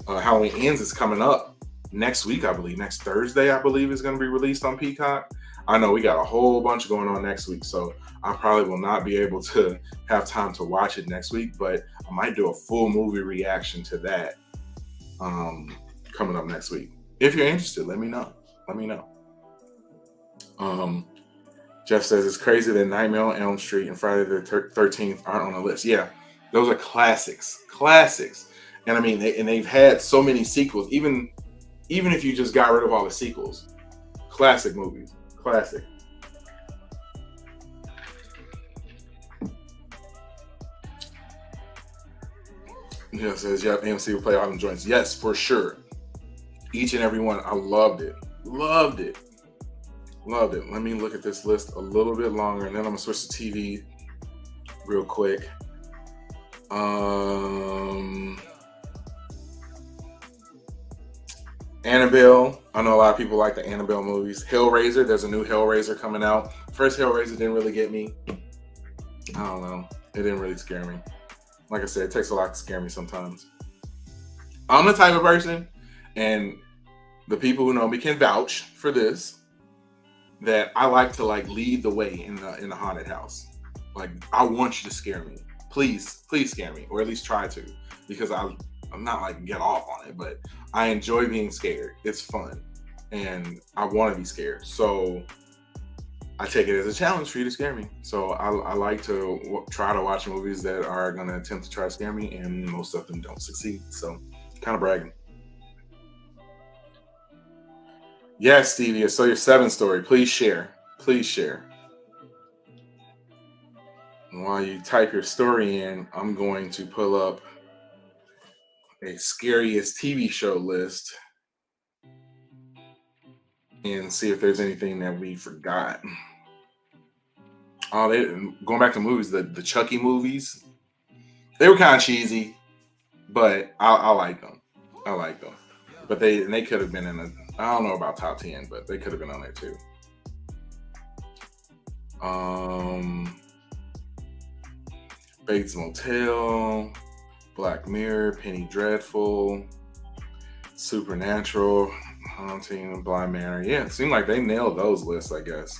Halloween Ends is coming up next week, I believe. Next Thursday, I believe, is going to be released on Peacock. I know we got a whole bunch going on next week, so I probably will not be able to have time to watch it next week, but I might do a full movie reaction to that coming up next week. If you're interested, let me know. Let me know. Jeff says it's crazy that Nightmare on Elm Street and Friday the 13th aren't on the list. Yeah, those are classics. Classics. And I mean, they've had so many sequels, even if you just got rid of all the sequels. Classic movies. Classic. Yeah, says, yeah, AMC will play all them joints. Yes, for sure. Each and every one. I loved it. Loved it. Loved it. Let me look at this list a little bit longer, and then I'm going to switch to TV real quick. Annabelle. I know a lot of people like the Annabelle movies. Hellraiser. There's a new Hellraiser coming out. First Hellraiser didn't really get me. I don't know. It didn't really scare me. Like I said, it takes a lot to scare me sometimes. I'm the type of person, and the people who know me can vouch for this, that I like to like lead the way in the haunted house. Like I want you to scare me. Please scare me, or at least try to, because I'm not like get off on it, but I enjoy being scared. It's fun, and I want to be scared. So I take it as a challenge for you to scare me. So I like to try to watch movies that are going to attempt to try to scare me, and most of them don't succeed. So kind of bragging. Yes, Stevie. So your 7 story. Please share. Please share. And while you type your story in, I'm going to pull up a Scariest TV show list and see if there's anything that we forgot. Oh, going back to movies, the Chucky movies, they were kind of cheesy, but I like them. I like them. But they could have been in I don't know about top 10, but they could have been on there too. Bates Motel, Black Mirror, Penny Dreadful, Supernatural, Haunting, Blind Manor. Yeah, it seemed like they nailed those lists, I guess.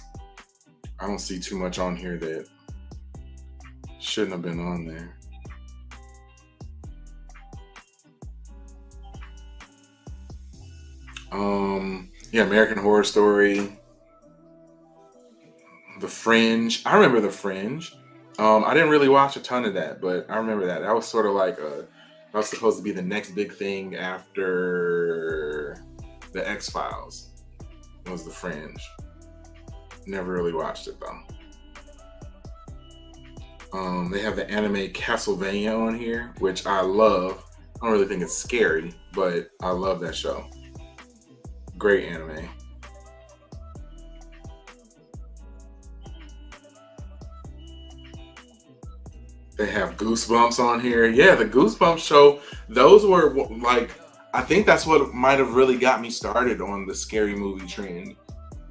I don't see too much on here that shouldn't have been on there. Yeah, American Horror Story, The Fringe. I remember The Fringe. I didn't really watch a ton of that, but I remember that. That was sort of like that was supposed to be the next big thing after the X-Files. Was The Fringe. Never really watched it though. They have the anime Castlevania on here, which I love. I don't really think it's scary, but I love that show. Great anime. They have Goosebumps on here. Yeah, the Goosebumps show. Those were like, I think that's what might have really got me started on the scary movie trend,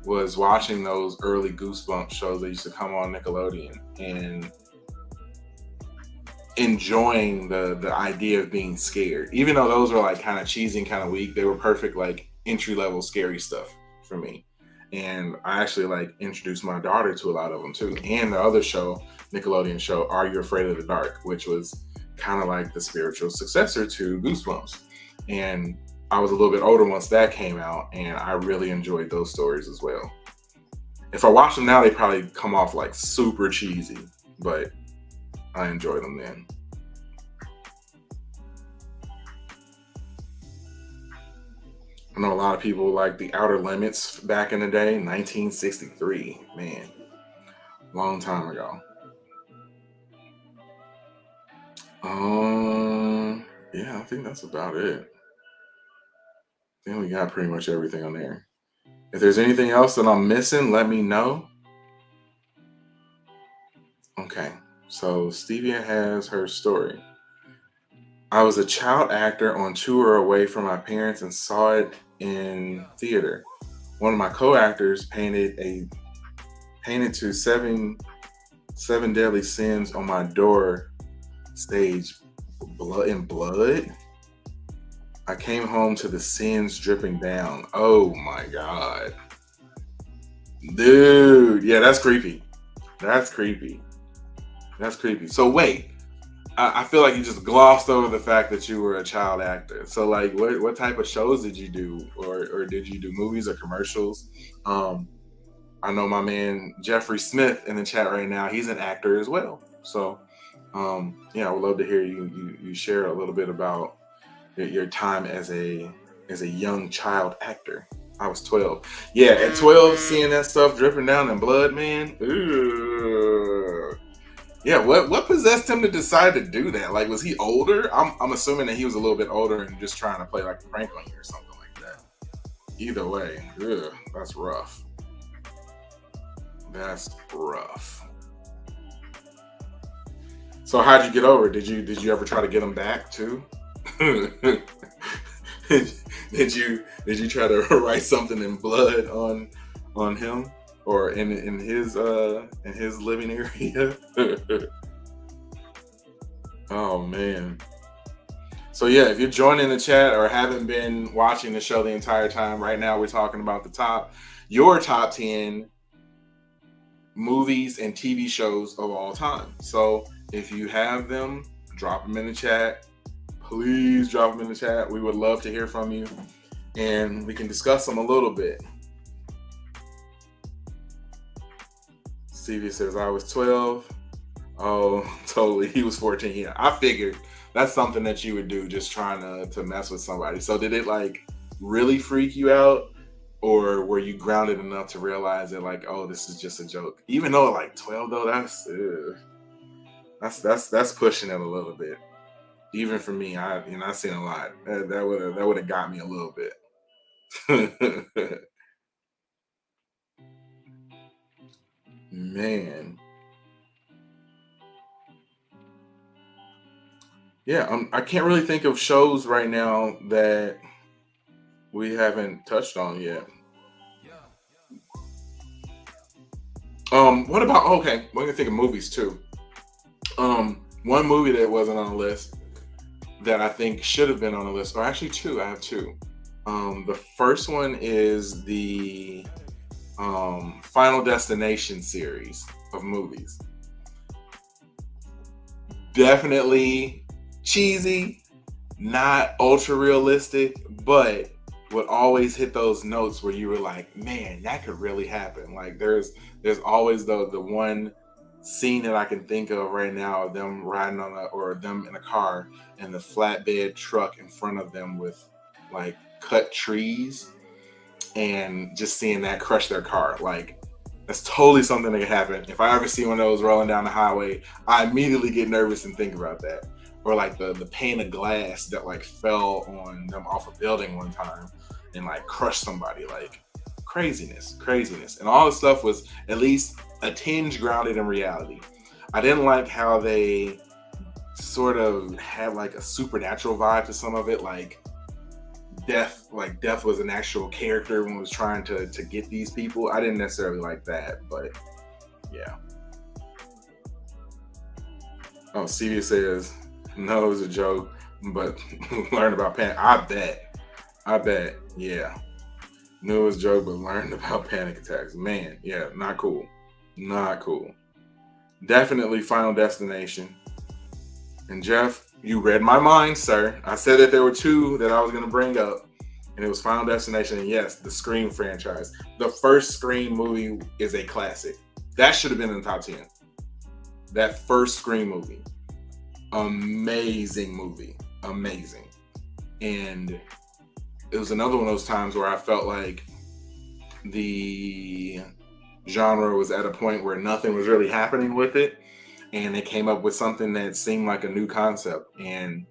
was watching those early Goosebumps shows that used to come on Nickelodeon and enjoying the idea of being scared. Even though those were like kind of cheesy and kind of weak, they were perfect like entry-level scary stuff for me. And I actually like introduced my daughter to a lot of them too. And the other show, Nickelodeon show, Are You Afraid of the Dark, which was kind of like the spiritual successor to Goosebumps. And I was a little bit older once that came out, and I really enjoyed those stories as well. If I watch them now, they probably come off like super cheesy, but I enjoyed them then. I know a lot of people like The Outer Limits back in the day, 1963. Man, long time ago. Yeah, I think that's about it. I think we got pretty much everything on there. If there's anything else that I'm missing, let me know. Okay, so Stevia has her story. I was a child actor on tour away from my parents and saw it in theater. One of my co-actors painted to seven deadly sins on my door stage, blood in blood. I came home to the sins dripping down. Oh my god. Dude, yeah, that's creepy. That's creepy. That's creepy. So wait, I feel like you just glossed over the fact that you were a child actor. So like, what type of shows did you do, or did you do movies or commercials? I know my man Jeffrey Smith in the chat right now. He's an actor as well. So yeah, I would love to hear you share a little bit about your time as a young child actor. I was 12. Yeah, at 12, seeing that stuff dripping down in blood, man. Ugh. Yeah, what possessed him to decide to do that? Like, was he older? I'm assuming that he was a little bit older and just trying to play like a prank on you or something like that. Either way, ugh, that's rough. That's rough. So how'd you get over it? Did you ever try to get him back too? Did you try to write something in blood on him or in his living area? Oh man. So yeah, if you're joining the chat or haven't been watching the show the entire time, right now we're talking about your top 10 movies and TV shows of all time. So if you have them, drop them in the chat. Please drop them in the chat. We would love to hear from you, and we can discuss them a little bit. Stevie says, I was 12. Oh, totally. He was 14. Yeah, I figured that's something that you would do, just trying to mess with somebody. So did it like really freak you out, or were you grounded enough to realize that like, oh, this is just a joke? Even though like 12 though, that's pushing it a little bit. Even for me, I've seen a lot. That would have got me a little bit. Man. Yeah, I can't really think of shows right now that we haven't touched on yet. What about, okay, we're gonna think of movies too. One movie that wasn't on the list that I think should have been on the list, or actually two, I have two. The first one is the Final Destination series of movies. Definitely cheesy, not ultra realistic, but would always hit those notes where you were like, man, that could really happen. Like there's always the one scene that I can think of right now of them riding or them in a car and the flatbed truck in front of them with like cut trees and just seeing that crush their car. Like that's totally something that could happen. If I ever see one of those rolling down the highway, I immediately get nervous and think about that. Or like the pane of glass that like fell on them off a building one time and like crushed somebody. Like craziness. And all the stuff was at least a tinge grounded in reality. I didn't like how they sort of had like a supernatural vibe to some of it, like death was an actual character when it was trying to get these people. I didn't necessarily like that, but yeah. Oh, Stevie says, no, it was a joke, but learned about panic. I bet, yeah. Knew it was a joke, but learned about panic attacks. Man, yeah, not cool. Definitely Final Destination. And Jeff, you read my mind, sir. I said that there were two that I was going to bring up. and it was Final Destination. And yes, the Scream franchise. The first Scream movie is a classic. That should have been in the top 10. That first Scream movie. Amazing movie. Amazing. And it was another one of those times where I felt like the genre was at a point where nothing was really happening with it. And they came up with something that seemed like a new concept, and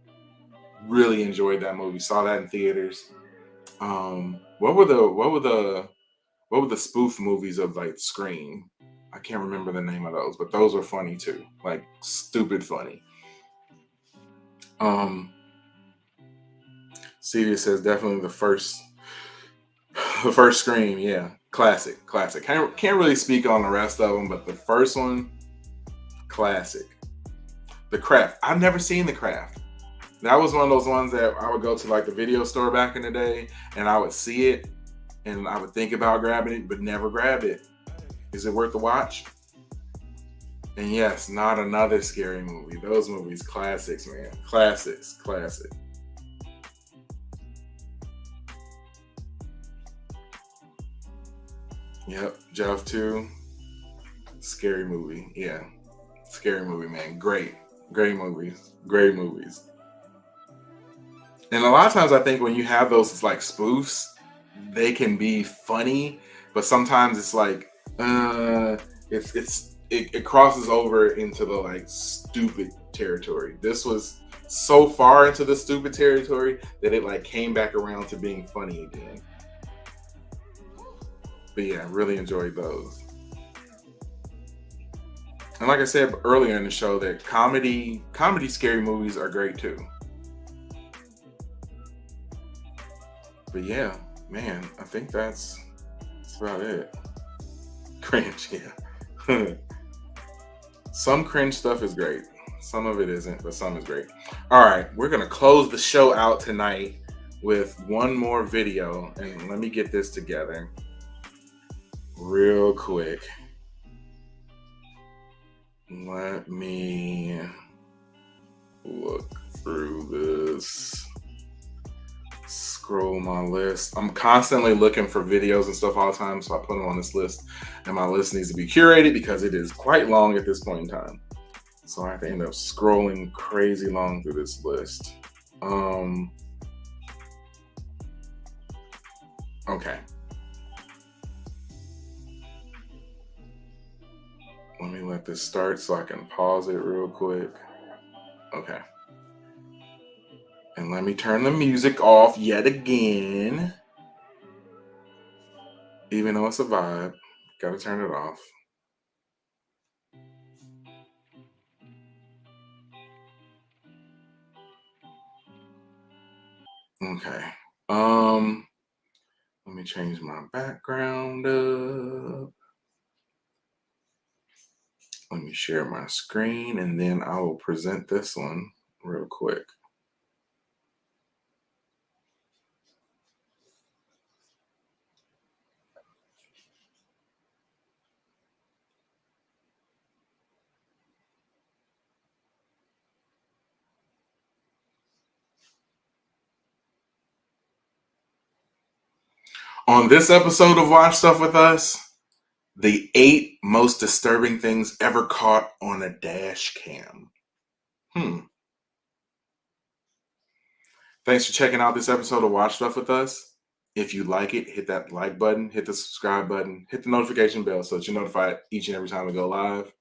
really enjoyed that movie. Saw that in theaters. What were the spoof movies of like Scream? I can't remember the name of those, but those were funny too. Like stupid funny. Celia says definitely the first Scream, yeah. Classic. Can't really speak on the rest of them, but the first one, classic. The Craft. I've never seen The Craft. That was one of those ones that I would go to like the video store back in the day, and I would see it, and I would think about grabbing it, but never grab it. Is it worth the watch? And yes, not another scary movie. Those movies, classics, man. Classic. Yep, Jeff too. Scary movie, yeah. Scary movie, man. Great movies. And a lot of times I think when you have those like spoofs, they can be funny, but sometimes it's like it crosses over into the like stupid territory. This was so far into the stupid territory that it like came back around to being funny again. But yeah, really enjoyed those. And like I said earlier in the show, that comedy scary movies are great too. But yeah, man, I think that's about it. Cringe, yeah. Some cringe stuff is great. Some of it isn't, but some is great. All right, we're going to close the show out tonight with one more video. And let me get this together real quick. Let me look through this. Scroll my list. I'm constantly looking for videos and stuff all the time, so I put them on this list, and my list needs to be curated because it is quite long at this point in time. So I have to end up scrolling crazy long through this list. Okay. Let me let this start so I can pause it real quick. Okay. And let me turn the music off yet again. Even though it's a vibe, gotta turn it off. Okay. Let me change my background up. Let me share my screen, and then I will present this one real quick. On this episode of Watch Stuff With Us, the 8 most disturbing things ever caught on a dash cam. Thanks for checking out this episode of Watch Stuff With Us. If you like it, hit that like button, hit the subscribe button, hit the notification bell so that you're notified each and every time we go live.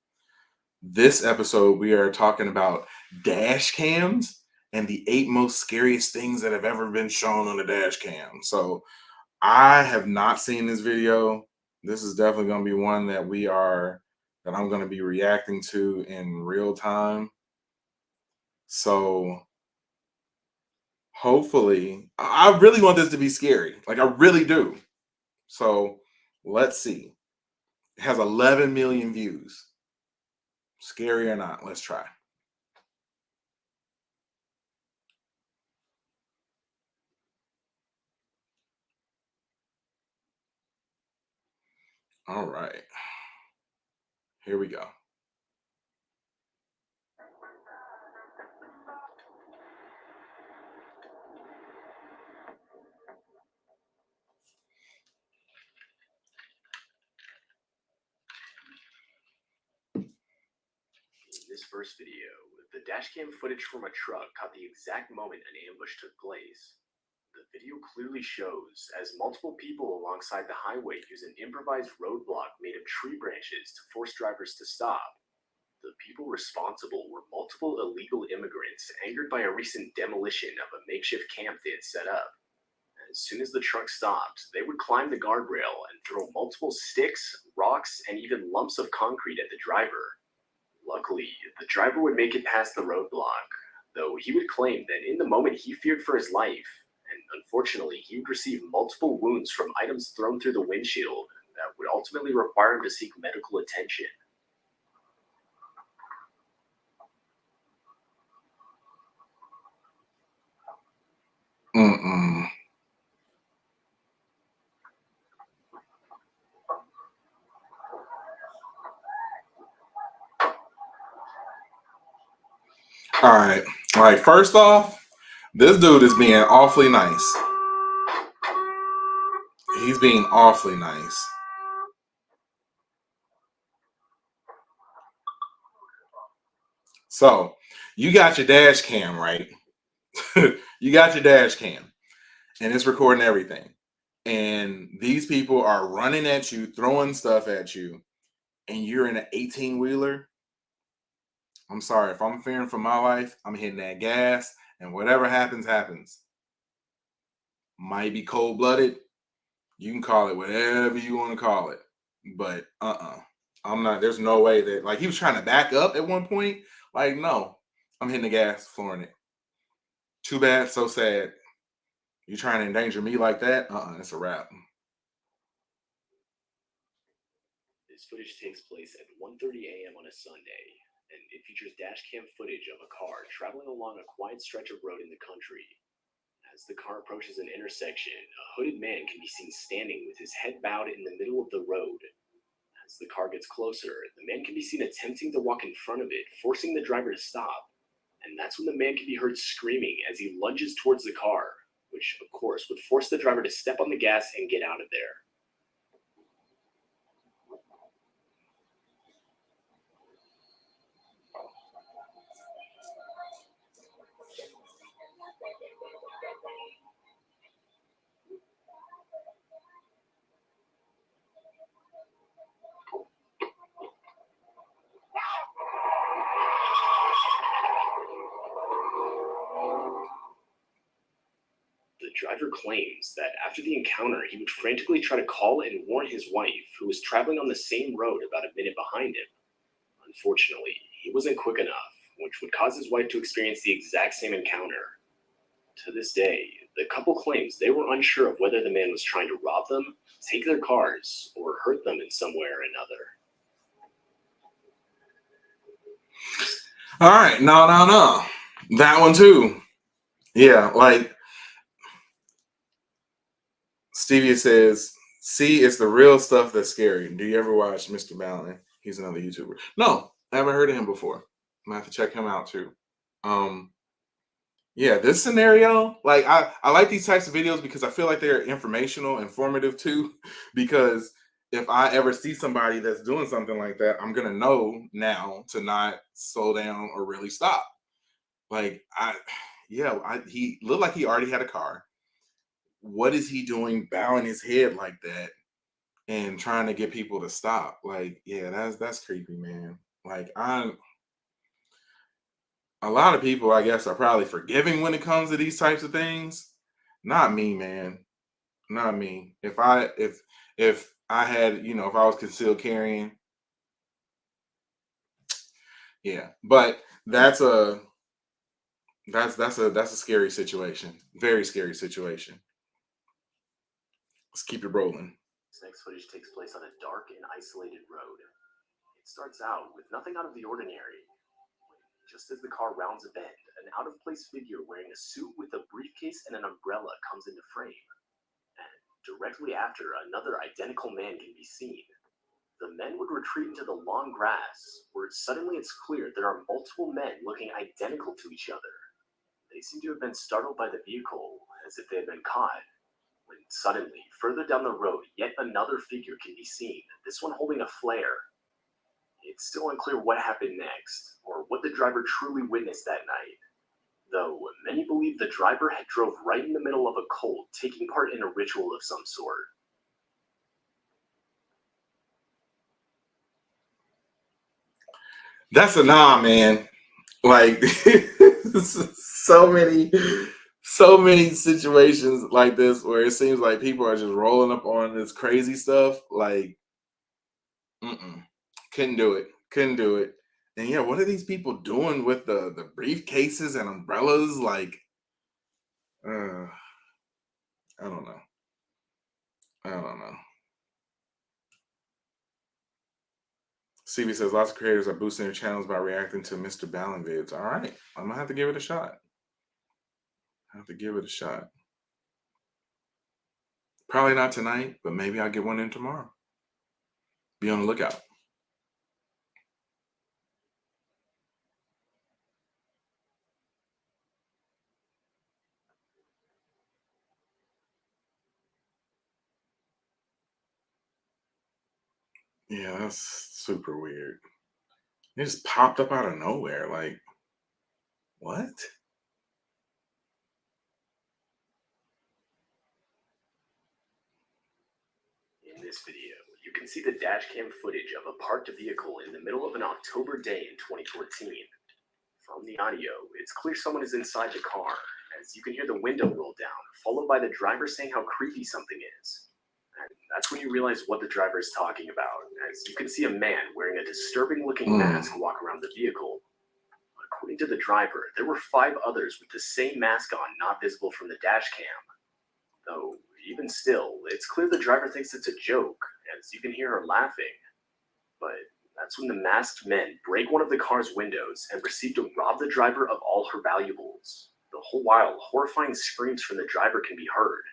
This episode, we are talking about dash cams and the 8 most scariest things that have ever been shown on a dash cam. So I have not seen this video. This is definitely going to be one that I'm going to be reacting to in real time. So hopefully, I really want this to be scary. Like I really do. So let's see. It has 11 million views. Scary or not? Let's try. All right. Here we go. this first video, the dashcam footage from a truck caught the exact moment an ambush took place. The video clearly shows as multiple people alongside the highway use an improvised roadblock made of tree branches to force drivers to stop. The people responsible were multiple illegal immigrants angered by a recent demolition of a makeshift camp they had set up. As soon as the truck stopped, they would climb the guardrail and throw multiple sticks, rocks, and even lumps of concrete at the driver. Luckily, the driver would make it past the roadblock, though he would claim that in the moment he feared for his life, and unfortunately he would receive multiple wounds from items thrown through the windshield that would ultimately require him to seek medical attention. All right. All right. First off, this dude is being awfully nice. He's being awfully nice. So, you got your dash cam, right? You got your dash cam, and it's recording everything. And these people are running at you, throwing stuff at you, and you're in an 18-wheeler. I'm sorry, if I'm fearing for my life, I'm hitting that gas, and whatever happens, happens. Might be cold-blooded. You can call it whatever you want to call it. But I'm not, there's no way that, like, he was trying to back up at one point. Like, no, I'm hitting the gas, flooring it. Too bad, so sad. You trying to endanger me like that? It's a wrap. This footage takes place at 1:30 a.m. on a Sunday, and it features dashcam footage of a car traveling along a quiet stretch of road in the country. As the car approaches an intersection, a hooded man can be seen standing with his head bowed in the middle of the road. As the car gets closer, the man can be seen attempting to walk in front of it, forcing the driver to stop. And that's when the man can be heard screaming as he lunges towards the car, which, of course, would force the driver to step on the gas and get out of there. The driver claims that after the encounter, he would frantically try to call and warn his wife, who was traveling on the same road about a minute behind him. Unfortunately, he wasn't quick enough, which would cause his wife to experience the exact same encounter. To this day, the couple claims they were unsure of whether the man was trying to rob them, take their cars, or hurt them in some way or another. All right, no. That one too. Yeah, like Stevia says, see, it's the real stuff that's scary. Do you ever watch Mr. Ballin? He's another YouTuber. No, I haven't heard of him before. I'm gonna have to check him out too. Yeah, this scenario, like I like these types of videos because I feel like they're informational, informative too. Because if I ever see somebody that's doing something like that, I'm gonna know now to not slow down or really stop. Like he looked like he already had a car. What is he doing bowing his head like that and trying to get people to stop? Like, yeah, that's creepy, man. Like, a lot of people, I guess, are probably forgiving when it comes to these types of things. Not me, man. Not me. If I had, if I was concealed carrying, yeah. But that's a scary situation. Very scary situation. Let's keep it rolling. This next footage takes place on a dark and isolated road. It starts out with nothing out of the ordinary. Just as the car rounds a bend, an out-of-place figure wearing a suit with a briefcase and an umbrella comes into frame. And directly after, another identical man can be seen. The men would retreat into the long grass, where suddenly it's clear there are multiple men looking identical to each other. They seem to have been startled by the vehicle, as if they had been caught. When suddenly, further down the road, yet another figure can be seen, this one holding a flare. It's still unclear what happened next, or what the driver truly witnessed that night. Though many believe the driver had drove right in the middle of a cult, taking part in a ritual of some sort. That's a nah, man. Like so many situations like this where it seems like people are just rolling up on this crazy stuff. Like, couldn't do it. And yeah, what are these people doing with the briefcases and umbrellas? Like, I don't know. CB says lots of creators are boosting their channels by reacting to Mr. Ballin vids. All right, I'm gonna have to give it a shot. Probably not tonight, but maybe I'll get one in tomorrow. Be on the lookout. Yeah, that's super weird. It just popped up out of nowhere. Like, what? In this video, you can see the dashcam footage of a parked vehicle in the middle of an October day in 2014. From the audio, it's clear someone is inside the car, as you can hear the window roll down, followed by the driver saying how creepy something is. And that's when you realize what the driver is talking about, as you can see a man wearing a disturbing-looking mask walk around the vehicle. According to the driver, there were 5 others with the same mask on, not visible from the dash cam. Though, even still, it's clear the driver thinks it's a joke, as you can hear her laughing. But that's when the masked men break one of the car's windows and proceed to rob the driver of all her valuables. The whole while, horrifying screams from the driver can be heard.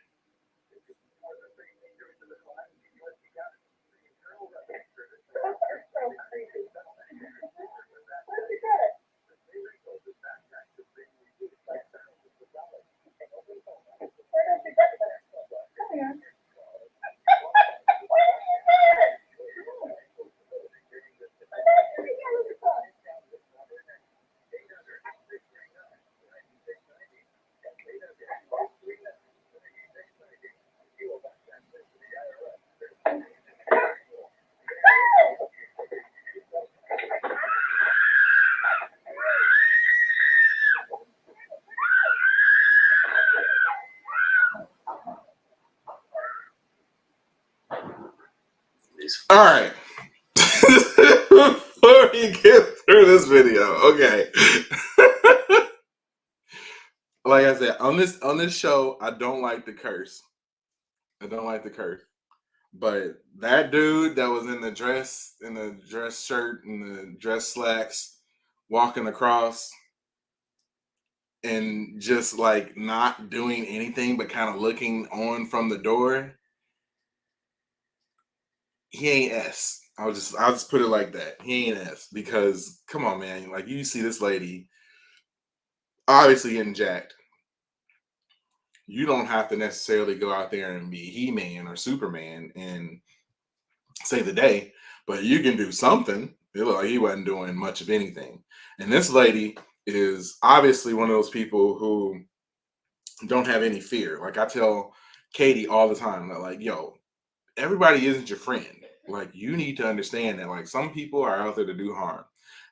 All right. Before we get through this video, okay. Like I said, on this show, I don't like the curse. But that dude that was in the dress shirt and the dress slacks walking across and just like not doing anything but kind of looking on from the door, he ain't S. I'll just put it like that. He ain't S, because come on, man. Like, you see this lady obviously getting jacked. You don't have to necessarily go out there and be He-Man or Superman and save the day, but you can do something. It looked like he wasn't doing much of anything. And this lady is obviously one of those people who don't have any fear. Like, I tell Katie all the time that, like, yo, everybody isn't your friend. Like, you need to understand that, like, some people are out there to do harm.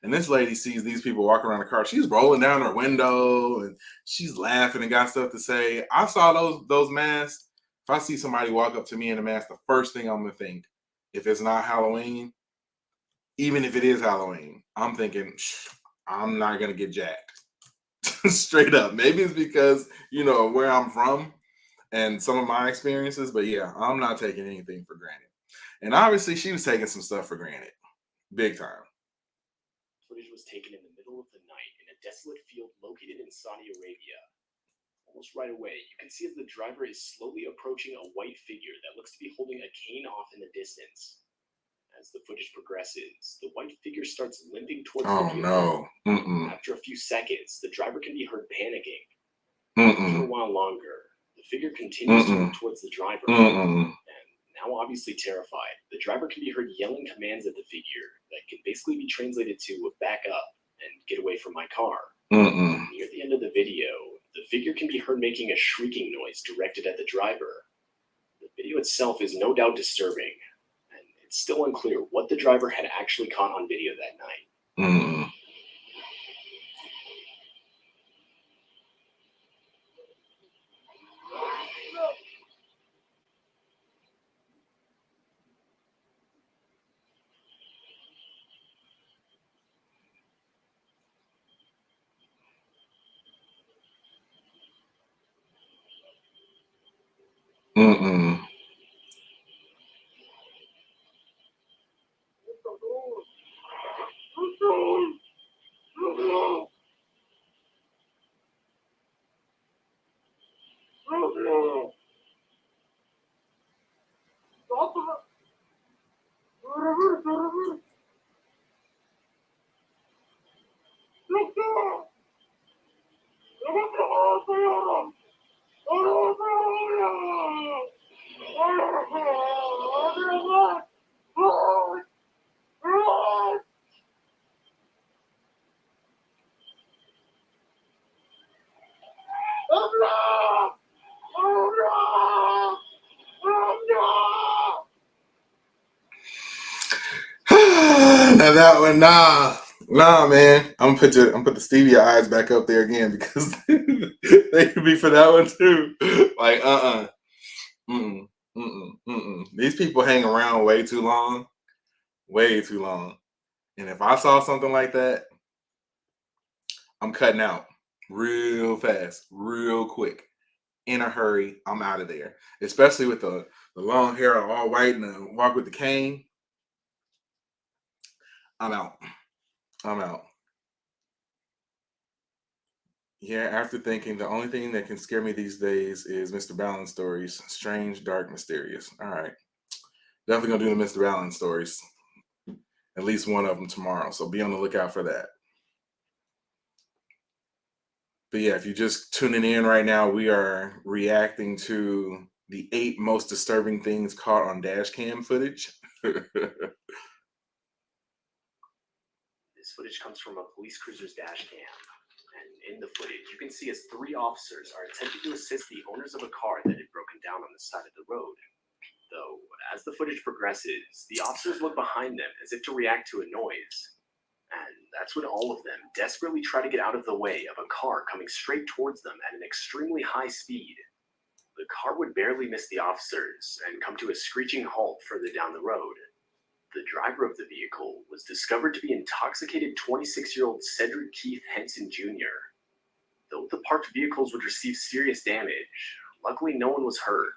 And this lady sees these people walking around the car. She's rolling down her window and she's laughing and got stuff to say. I saw those masks. If I see somebody walk up to me in a mask, the first thing I'm gonna think, if it's not Halloween, even if it is Halloween, I'm thinking, I'm not gonna get jacked. Straight up. Maybe it's because, where I'm from and some of my experiences, but yeah, I'm not taking anything for granted. And obviously she was taking some stuff for granted. Big time. Footage was taken in the middle of the night in a desolate field located in Saudi Arabia. Almost right away, you can see as the driver is slowly approaching a white figure that looks to be holding a cane off in the distance. As the footage progresses, the white figure starts limping towards the vehicle. No. After a few seconds, the driver can be heard panicking. After a while longer, the figure continues to move towards the driver. And now Now obviously terrified, the driver can be heard yelling commands at the figure that can basically be translated to back up and get away from my car. Near the end of the video, the figure can be heard making a shrieking noise directed at the driver. The video itself is no doubt disturbing, and it's still unclear what the driver had actually caught on video that night. Now that one, nah, man. I'm gonna put the stevia eyes back up there again because they could be for that one too. Like, These people hang around way too long, And if I saw something like that, I'm cutting out real fast, real quick, in a hurry. I'm out of there. Especially with the long hair, all white, and the walk with the cane. I'm out. Yeah, after thinking, the only thing that can scare me these days is Mr. Balance stories. Strange, dark, mysterious. All right. Definitely gonna do the Mr. Balance stories. At least one of them tomorrow. So be on the lookout for that. But yeah, if you're just tuning in right now, we are reacting to the 8 most disturbing things caught on dash cam footage. This footage comes from a police cruiser's dash cam. And in the footage, you can see as 3 officers are attempting to assist the owners of a car that had broken down on the side of the road. Though, as the footage progresses, the officers look behind them as if to react to a noise. And that's when all of them desperately try to get out of the way of a car coming straight towards them at an extremely high speed. The car would barely miss the officers and come to a screeching halt further down the road. The driver of the vehicle was discovered to be intoxicated 26-year-old Cedric Keith Henson Jr. Though the parked vehicles would receive serious damage, luckily no one was hurt.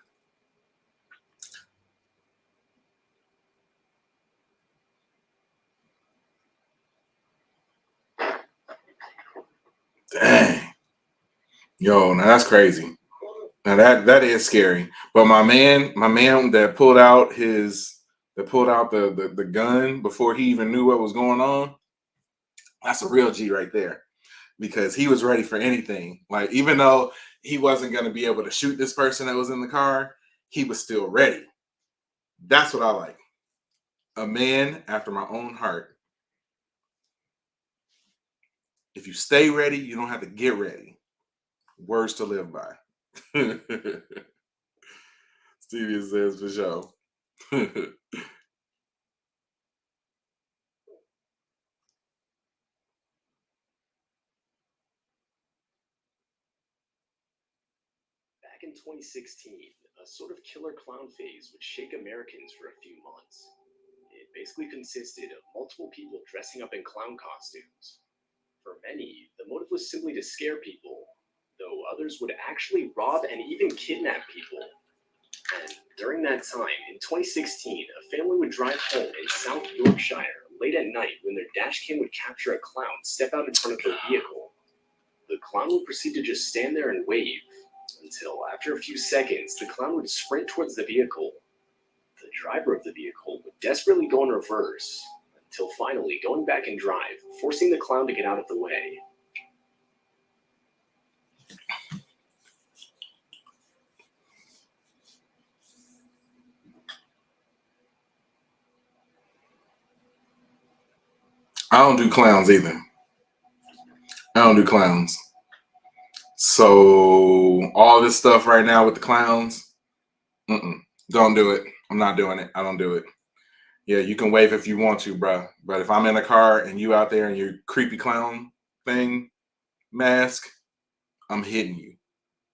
Dang. Yo, now that's crazy. Now that is scary. But my man that pulled out the gun before he even knew what was going on, that's a real G right there. Because he was ready for anything. Like, even though he wasn't going to be able to shoot this person that was in the car, he was still ready. That's what I like. A man after my own heart. If you stay ready, you don't have to get ready. Words to live by. Stevie says for sure. Back in 2016, a sort of killer clown phase would shake Americans for a few months. It basically consisted of multiple people dressing up in clown costumes. For many, the motive was simply to scare people, though others would actually rob and even kidnap people. And during that time, in 2016, a family would drive home in South Yorkshire late at night when their dash cam would capture a clown step out in front of their vehicle. The clown would proceed to just stand there and wave, until after a few seconds, the clown would sprint towards the vehicle. The driver of the vehicle would desperately go in reverse, until finally going back and drive, forcing the clown to get out of the way. I don't do clowns either. I don't do clowns. So all this stuff right now with the clowns, don't do it. I'm not doing it. I don't do it. Yeah, you can wave if you want to, bro. But if I'm in a car and you out there and your creepy clown thing mask, I'm hitting you.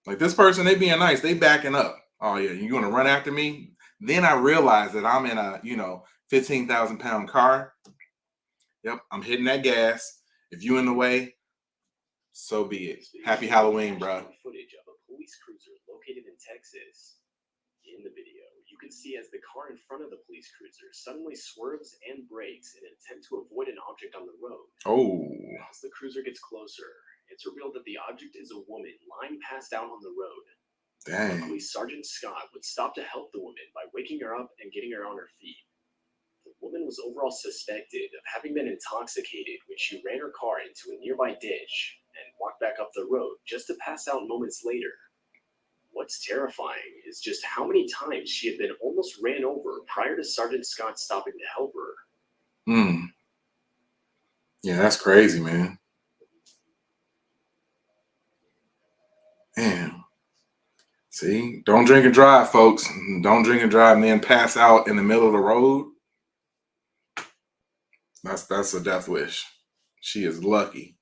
Like this person, they being nice, they backing up. Oh yeah, you gonna run after me? Then I realize that I'm in a 15,000-pound car. Yep, I'm hitting that gas. If you in the way, so be it. Happy Halloween, bro. Footage of a police cruiser located in Texas. In the video, you can see as the car in front of the police cruiser suddenly swerves and brakes in an attempt to avoid an object on the road. Oh. As the cruiser gets closer, it's revealed that the object is a woman lying passed out on the road. Dang. Luckily, Sergeant Scott would stop to help the woman by waking her up and getting her on her feet. The woman was overall suspected of having been intoxicated when she ran her car into a nearby ditch and walked back up the road just to pass out moments later. What's terrifying is just how many times she had been almost ran over prior to Sergeant Scott stopping to help her. Yeah, that's crazy, man. Man. See, don't drink and drive, folks. Don't drink and drive and then pass out in the middle of the road. That's a death wish. She is lucky.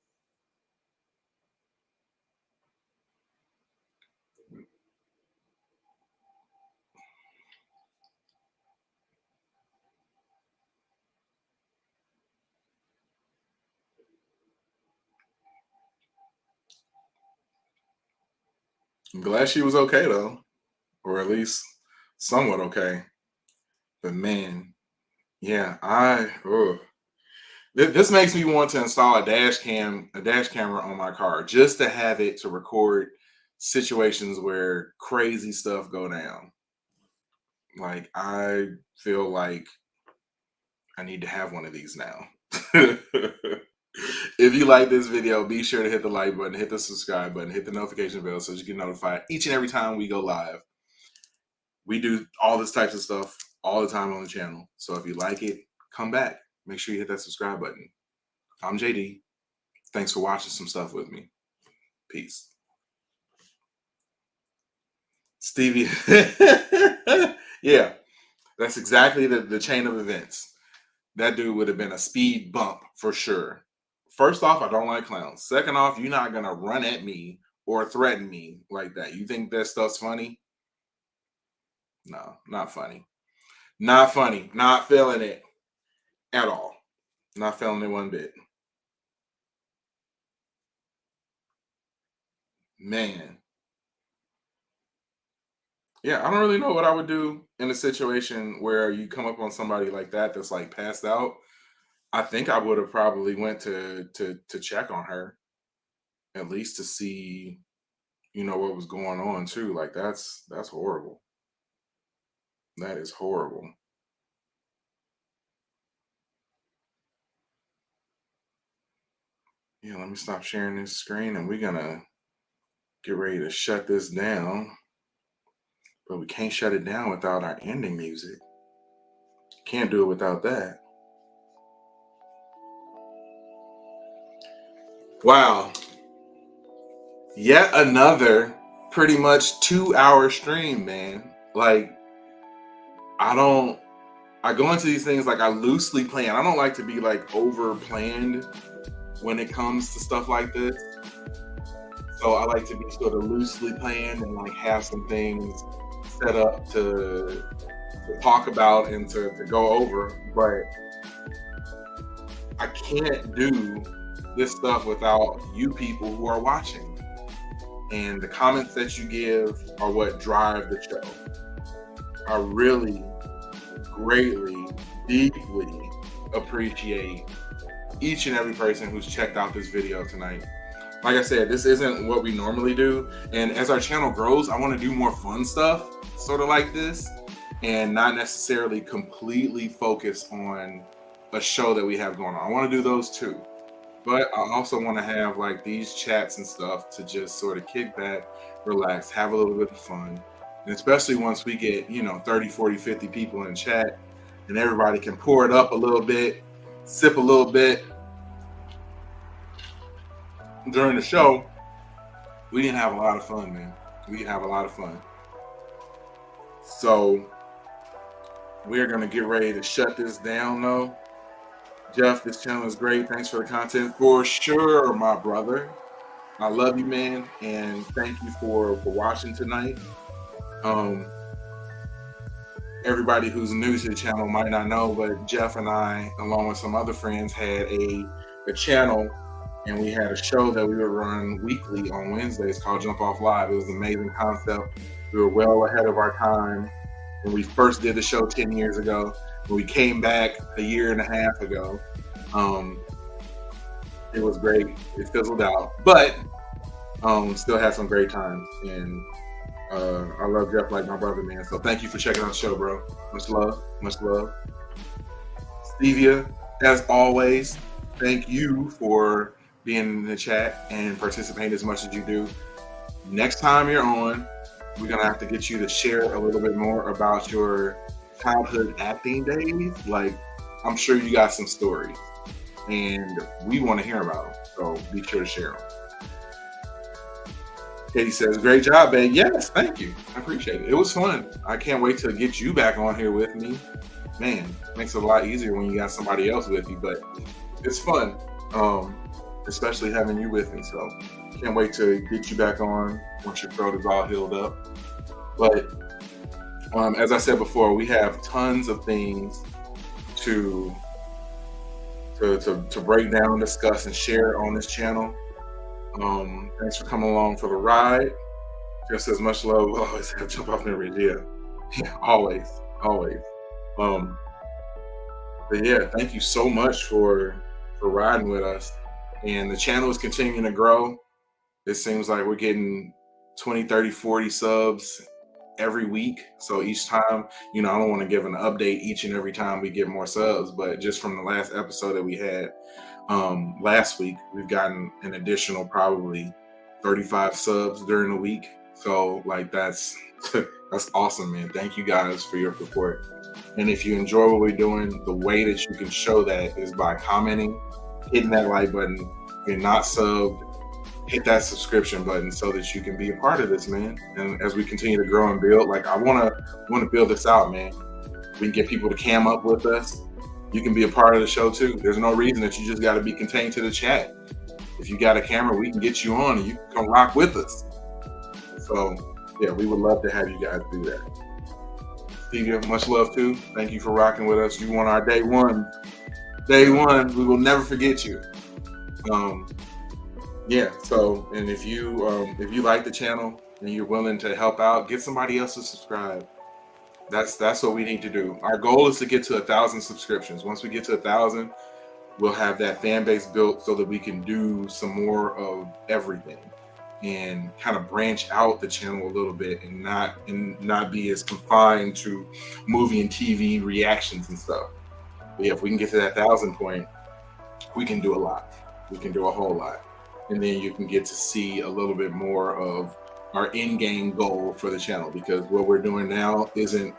I'm glad she was okay though, or at least somewhat okay. But man, yeah, this makes me want to install a dash camera on my car just to have it to record situations where crazy stuff go down. Like I feel like I need to have one of these now. If you like this video, be sure to hit the like button, hit the subscribe button, hit the notification bell so you get notified each and every time we go live. We do all this types of stuff all the time on the channel. So if you like it, come back. Make sure you hit that subscribe button. I'm JD. Thanks for watching some stuff with me. Peace. Stevie. Yeah, that's exactly the chain of events. That dude would have been a speed bump for sure. First off, I don't like clowns. Second off, you're not going to run at me or threaten me like that. You think that stuff's funny? No, not funny. Not funny. Not feeling it at all. Not feeling it one bit. Man. Yeah, I don't really know what I would do in a situation where you come up on somebody like that that's like passed out. I think I would have probably went to check on her, at least to see, what was going on too. Like that's horrible. That is horrible. Yeah, let me stop sharing this screen and we're gonna get ready to shut this down. But we can't shut it down without our ending music. Can't do it without that. Wow. Yet another pretty much 2-hour stream, man. Like, I go into these things like I loosely plan. I don't like to be like over planned when it comes to stuff like this. So I like to be sort of loosely planned and like have some things set up to talk about and to go over. But I can't do this stuff without you people who are watching. And the comments that you give are what drive the show. I really greatly, deeply appreciate each and every person who's checked out this video tonight. Like I said, this isn't what we normally do. And as our channel grows, I want to do more fun stuff, sort of like this, and not necessarily completely focus on a show that we have going on. I want to do those too. But I also want to have like these chats and stuff to just sort of kick back, relax, have a little bit of fun. And especially once we get, 30, 40, 50 people in chat and everybody can pour it up a little bit, sip a little bit, during the show, we didn't have a lot of fun, man. We didn't have a lot of fun. So we're gonna get ready to shut this down, though. Jeff, this channel is great. Thanks for the content, for sure, my brother. I love you, man, and thank you for watching tonight. Everybody who's new to the channel might not know, but Jeff and I, along with some other friends, had a channel, and we had a show that we would run weekly on Wednesdays called Jump Off Live. It was an amazing concept. We were well ahead of our time when we first did the show 10 years ago. When we came back a year and a half ago, it was great. It fizzled out, but still had some great times. And I love Jeff like my brother, man. So thank you for checking out the show, bro. Much love, much love. Stevia, as always, thank you for being in the chat and participating as much as you do. Next time you're on, we're gonna have to get you to share a little bit more about your childhood acting days. Like, I'm sure you got some stories, and we want to hear about them. So be sure to share them. Katie says, great job, babe. Yes, thank you. I appreciate it. It was fun. I can't wait to get you back on here with me. Man, it makes it a lot easier when you got somebody else with you, but it's fun, especially having you with me. So can't wait to get you back on once your throat is all healed up. But as I said before, we have tons of things to break down, discuss, and share on this channel. Thanks for coming along for the ride. Just as much love. We'll always have Jump Off Memories. Yeah, always. But yeah, thank you so much for riding with us. And the channel is continuing to grow. It seems like we're getting 20, 30, 40 subs every week. So each time, I don't want to give an update each and every time we get more subs, but just from the last episode that we had last week, we've gotten an additional probably 35 subs during the week. So like that's awesome, man. Thank you guys for your support. And if you enjoy what we're doing, the way that you can show that is by commenting, hitting that like button. If you're not subbed, hit that subscription button so that you can be a part of this, man. And as we continue to grow and build, like I want to build this out, man. We can get people to cam up with us. You can be a part of the show too. There's no reason that you just got to be contained to the chat. If you got a camera, we can get you on and you can come rock with us. So yeah, we would love to have you guys do that. Stevie, much love too. Thank you for rocking with us. You won our day one. Day one, we will never forget you. Yeah, so, and if you like the channel and you're willing to help out, get somebody else to subscribe. That's what we need to do. Our goal is to get to 1,000 subscriptions. Once we get to 1,000, we'll have that fan base built so that we can do some more of everything and kind of branch out the channel a little bit and not be as confined to movie and TV reactions and stuff. But yeah, if we can get to that 1,000 point, we can do a lot. We can do a whole lot. And then you can get to see a little bit more of our in-game goal for the channel, because what we're doing now isn't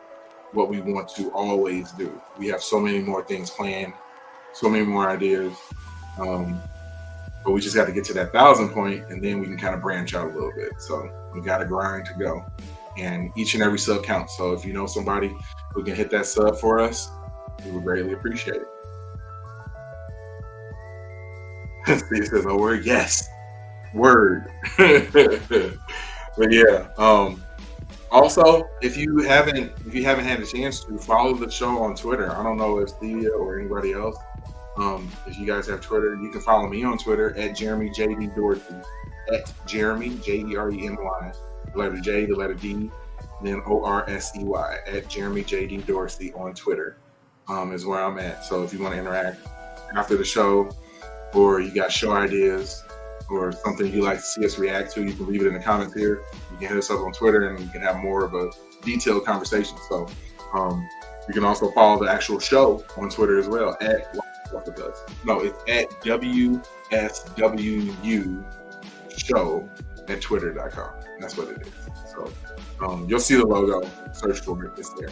what we want to always do. We have so many more things planned, so many more ideas, but we just got to get to that 1,000 point, and then we can kind of branch out a little bit. So we got a grind to go, and each and every sub counts. So if you know somebody who can hit that sub for us, we would greatly appreciate it. Steve says, "Oh, word, yes, word." But yeah. Also, if you haven't had a chance to follow the show on Twitter, I don't know if Thea or anybody else, if you guys have Twitter, you can follow me on Twitter at Jeremy JD Dorsey, at Jeremy JEREMY, the letter J, the letter D, then ORSEY, at Jeremy JD Dorsey on Twitter, is where I'm at. So if you want to interact after the show, or you got show ideas, or something you'd like to see us react to, you can leave it in the comments here. You can hit us up on Twitter and we can have more of a detailed conversation. So you can also follow the actual show on Twitter as well at Walk With Us. No, it's at WSWU show at twitter.com. That's what it is. So you'll see the logo, search for it, it's there.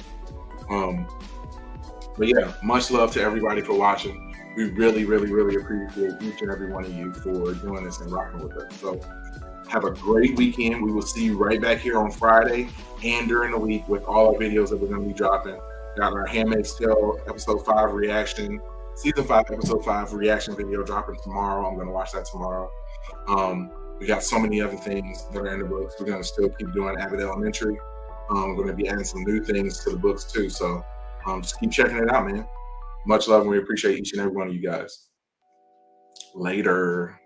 But yeah, much love to everybody for watching. We really, really, really appreciate each and every one of you for doing this and rocking with us. So have a great weekend. We will see you right back here on Friday and during the week with all our videos that we're going to be dropping. Got our Handmaid's Tale episode 5 reaction, season 5 episode 5 reaction video dropping tomorrow. I'm going to watch that tomorrow. We got so many other things that are in the books. We're going to still keep doing Abbott Elementary. We're going to be adding some new things to the books too. So just keep checking it out, man. Much love, and we appreciate each and every one of you guys. Later.